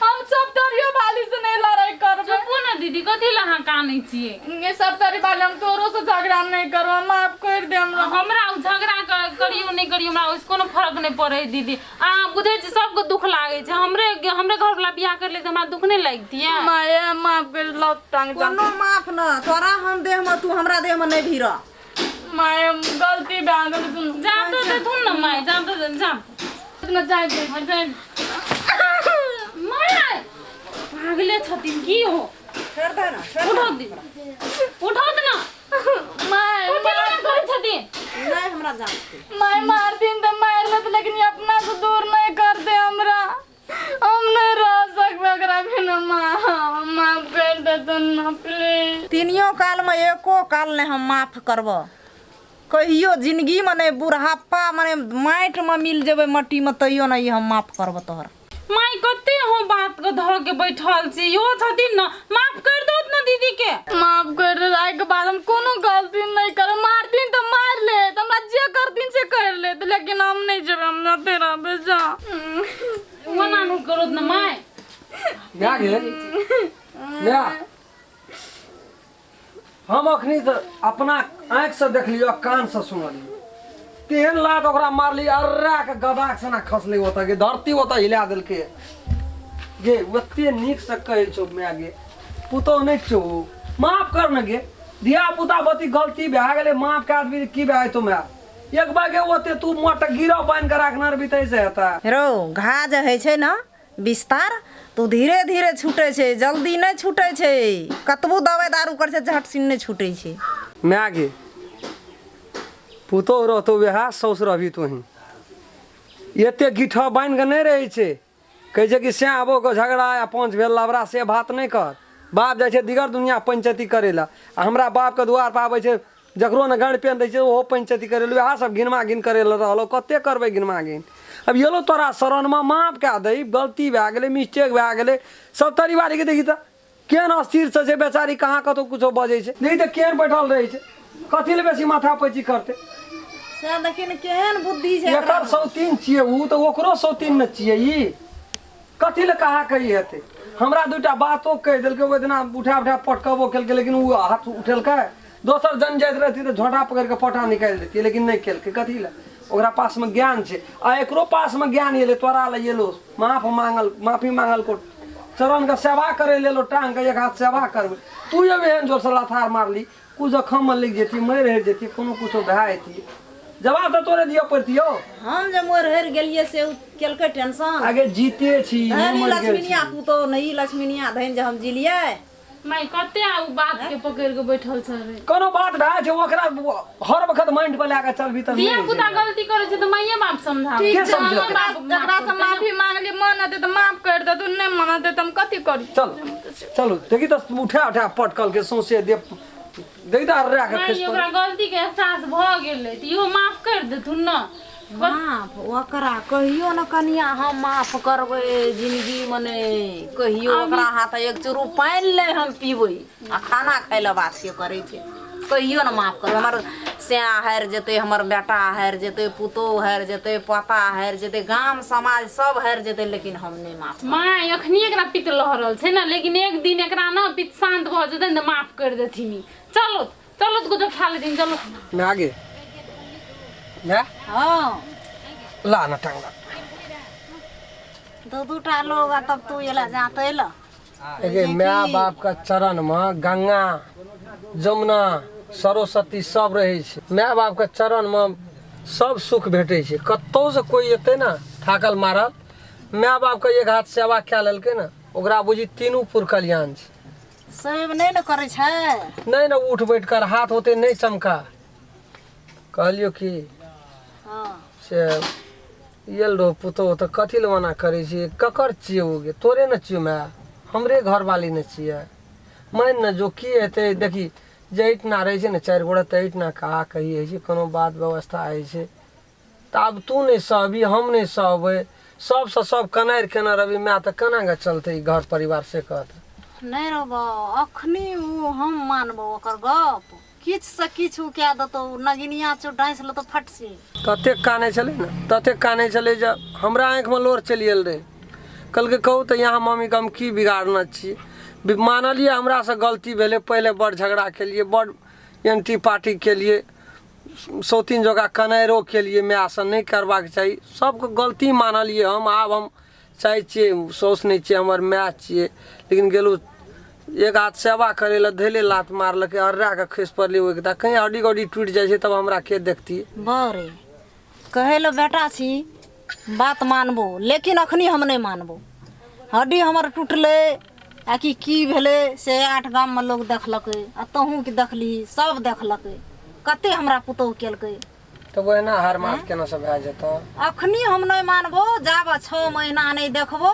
हम सब तोरियो वाली से नहीं लड़ाई करब चुप ना दीदी कथी ला अहाँ कानै छियै ये सब तोरी वाली हम तोरो से झगड़ा नहीं करब माफ कर दे हमरा झगड़ा करियो नहीं करियो हमरा ओइसे कोनो फर्क नहीं पड़े दीदी अहाँ बुझै छी सबके दुख लागै छै हमरे घर वाला बियाह करले त हमरा दुख नहीं लागतिया माय माफ कर लो टांग कोनो माफ न तोरा हम देह में तू हमरा देह में नहीं भिरा माय गलती भए गेल सुन जा तो दे थुन न माय जा तो जा इतना जाय दे माय भागले छथिन की हो छोड़ दे ना उठो दे ना माय कथी ला करै छथिन नहीं हमरा जानते माय मार दिन तो मार लेत लेकिन ये अपना से दूर नहीं कर दे हमरा हम नहीं रह सकबे एकरा बिना माफ कर दे तू ना प्लीज तीनियो काल में एको काल ने हम माफ करब कहियो जिंदगी में नहीं बुढ़ापा माने माटि में मिल जेबै मट्टी में तैयो नहीं हम माफ करब तोहर माय कते हो बात के धर के बैठल छी यो छथिन न माफ कर दो न दीदी के माफ कर दे आइ के बाद हम कोनो गलती नहीं कर मारतीन तो मार ले हमरा जे करतीन से कर ले लेकिन हम नहीं जेबे हम न तेरा बेजा ओना नहीं करो न माय भए गेल ना हम अखनी तऽ अपना आँखि से देखलियो कान से सुनलियो तेहन लात ओकरा मारली अर्रा के गदा के सना खसले ओतऽ गे धरती ओतऽ हिला देलकै गे ओते नीक से कहै छौ माय गे पुतौ नहीं छौ माफ कर न गे धिया पुता बती गलती भए गेलै माफ कए देबी की भए जेतौ माय एक बार गे ओते तू मोट गिरह बान्हि के राखना रहबी तैसे हेता हेरो घा जे होइ छै न विस्तार तो धीरे धीरे छूटे छै जल्दी नहीं छूटे छै कतबो दवाई दारू कर छै झट सिन नहीं छूटे छै माय गे पुतौ रहतौ वएह सौस रहबी तोही एते गिठा बान्हि के नहीं रहै छै कहै छै कि से आबो के झगड़ा या पाँच भेल लबड़ा से बात नहीं कर बाप जाइ छै दिगर दुनिया पंचायती करे ला आ हमरा बाप के दुआर पर आबै छै जकरो ने गाँड पेन दै छै ओहो पंचायती करे वएह सब गिनमा गिन करे ला रहलो कते करबै गिनमा गिन अब येलो तोरा शरण में माफ कए दही गलती भए गेलै मिस्टेक भए गेलै सब तरी बारी के देखी तऽ केहन अस्थिर से छै बेचारी कहाँ कतौ कुछो बजै छै देखी तऽ केहन बैठल रहै छै कथी ले बेसी माथा पैची करतै से देखिन केहन बुद्धि छै एकर सौतीन छियै उ तऽ ओकरो सौतीन न छियै ई कथी ले कहा कही हेतै हमरा दूटा बातो कहि देलकै ओहि दिना उठा उठा पटकबो केलकै लेकिन उ हाथ उठेलकै दोसर जन जाइत रहती तऽ झोटा पकड़ि के पटा निकालि देतियै लेकिन नहीं केलकै कथी ले ओकरा पास में ज्ञान छै आ एकरो पास में ज्ञान एलै तोरा ले एलो माफी मांगल को चरण के सेवा करे लेलो टांग के एक हाथ सेवा करबै तू ये एहन जोर से लाथार मारली कुछ जखम में लग जेती मरि हरि जेती कोनो कुछो भए जेती जवाब तो तोरे दियो पड़तियो हम जे मोर हरि गेलिए से केलकै टेंशन आगे जीते छी धनी लक्ष्मीनिया पुतो नहीं लक्ष्मीनिया धन जे हम जिलिए माय कते आ उ बात के पकड़ के बैठल छ रे कोनो बात भए छै ओकरा हर वक्त माइंड पर लाके चलबी त दिया पुता गलती करे छै त माइये बाप समझा के समझो जकरा से माफी मांग ले मन दे त माफ कर दे तू नहीं मन दे त हम कथी करी चल चलो देखी त उठा उठा पटकल के सौसे दे देदार रे के माय ओकरा गलती के एहसास भ गेलै त इहो माफ कर दे तू न माफ ओकरा कहियो न कनिया हम माफ करबै जिंदगी मने कहियो ओकरा हाथ एक चुरू पानि ले हम पीबै आ खाना खाय ले बात से करै छै कहियो न माफ करबै हमर स्या हारि जेतै हमर बेटा हारि जेतै पुतोह हारि जेतै पोता हारि जेतै गाम समाज सब हारि जेतै लेकिन हम नहि माफ माँ अखनी एकरा पित लहरल छै ने लेकिन एक दिन एकरा न पित शांत भ जेतै न माफ कर देथिन चलो चलो तो कुछ खा लेथिन चलो मैं आगे मैं हाँ ला ना टांगला दूटा लोग आ तब तू एला जाते ल एगे माँ बाप का चरण में गंगा जमुना सरस्वती सब रहे छै माँ बाप के चरण में सब सुख भेटे छै कतौ से कोई एते ना थाकल मारल माँ बाप के एक हाथ सेवा कए लेलकै ना ओकरा बुझी तीनू पुर कल्याण छै सब नहीं न करे छै नहीं ना उठ बैठ कर हाथ होते नहीं चमका कहलियो कि हाँ से यल रो पुतो तो कथी ले मना करे छी ककर छिए होगे तोरे न छियो मैं हमरे घर वाली न छिए मान न जो की हेते देखी जैठ ना रहे छै न चार गोड़ा तैठ ना कहा कही है छै कोनो बात व्यवस्था है छै त अब तू नहीं सहबी हम नहीं सहबै सब से सब कनार केना रवि मैं त केना ग चलते घर परिवार से कहत नहीं रोबो अखनी उ हम मानबो ओकर गप किछ से किछ उ कए देतो नगिनिया चो डांस ल तो फट से तते काने चले न तते काने चले जा हमरा आंख में लोर चली गेल रे कल के कहू त यहाँ मम्मी के हम की बिगाड़ना छी मानलिए हमरा से गलती भेले पहले बड़ झगड़ा के लिए बड़ एंटी पार्टी के लिए सौतीन जगह कनेरो के लिए मैं से नहीं करबाक चाहिए सबके गलती मानलिए हम आब हम चाहे छिए सोच नहीं छिए हमर माय छिए लेकिन गेलू एक हाथ सेवा करे ला धैले लात मारलकै अर्रा के खसि पड़ली ओहि त कहीं हड्डी गड्डी टूट जाए छै तब हमरा के देखती बरे कहे लो बेटा छी बात मानबो लेकिन अखनी हम नहीं मानबो हड्डी हमर टूटले आ की भेले से 8 गाम में लोग देखलकै आ तहू के देखली सब देखलकै कते हमरा पुतोह केलकै तो वो ना हर मास केना सब भए जेतौ अखनी हम नहीं मानबो जाब 6 महीना नहीं देखबो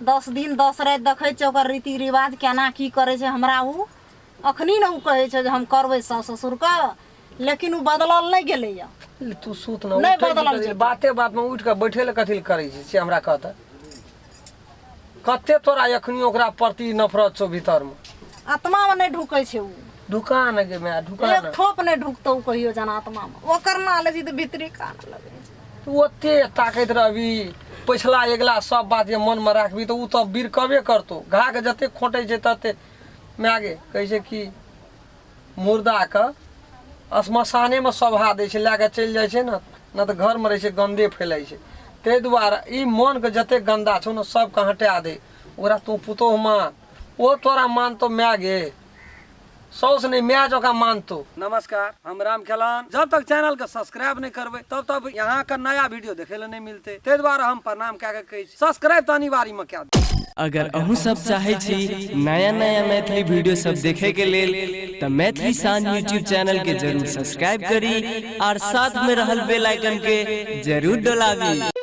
10 दिन 10 रात देखै छै ओकर रीति रिवाज केना की करे छै हमरा उ अखनी न उ कहे छै जे हम करबै सास ससुर के लेकिन उ बदलल नहीं गेलै या तू सूत न नहीं बदलल छै बाते बात में उठ के बैठे ले कथि करे छै से हमरा कहता कते तोरा अखनी ओकरा प्रति नफरत छौ भीतर में आत्मा में नहीं ढुकै छै उ दुकान के मैं दुकान एक ठोप नहीं ढुकतौ कहियो जना आत्मा में ओकर ना ले जी त भीतरी कान लगे छै तू ओते ताकत रहबी पिछला अगला सब बात जे मन में राखबी तो उ तो वीर कबे करतो घा के जते खोटे छै तते मैं आगे कहै छै कि मुर्दा के श्मशाने में सभा दै छै लए के चलि जाइ छै न त घर में रहे छै गंदे फैलै छै ते दुआरे ई मन के जते गंदा छौ न सब के हटा दे ओकरा तू पुतोह मान ओ तोरा मानतो मैं गे सौस नहीं मैं जोका मानतो। नमस्कार हम राम खेलान जब तक चैनल के सब्सक्राइब नहीं करबे तब तक यहाँ का नया वीडियो देखे ले नहीं मिलते ते द्वारा हम प्रणाम क्या कहे सब्सक्राइब तो अनिवार्य में क्या अगर अहू सब चाहे छी नया नया मैथिली वीडियो सब देखे के लेल तो मैथिली साँझ यूट्यूब चैनल के जरूर सब्सक्राइब करी और साथ में रहल बेल आइकन के जरूर दबावी।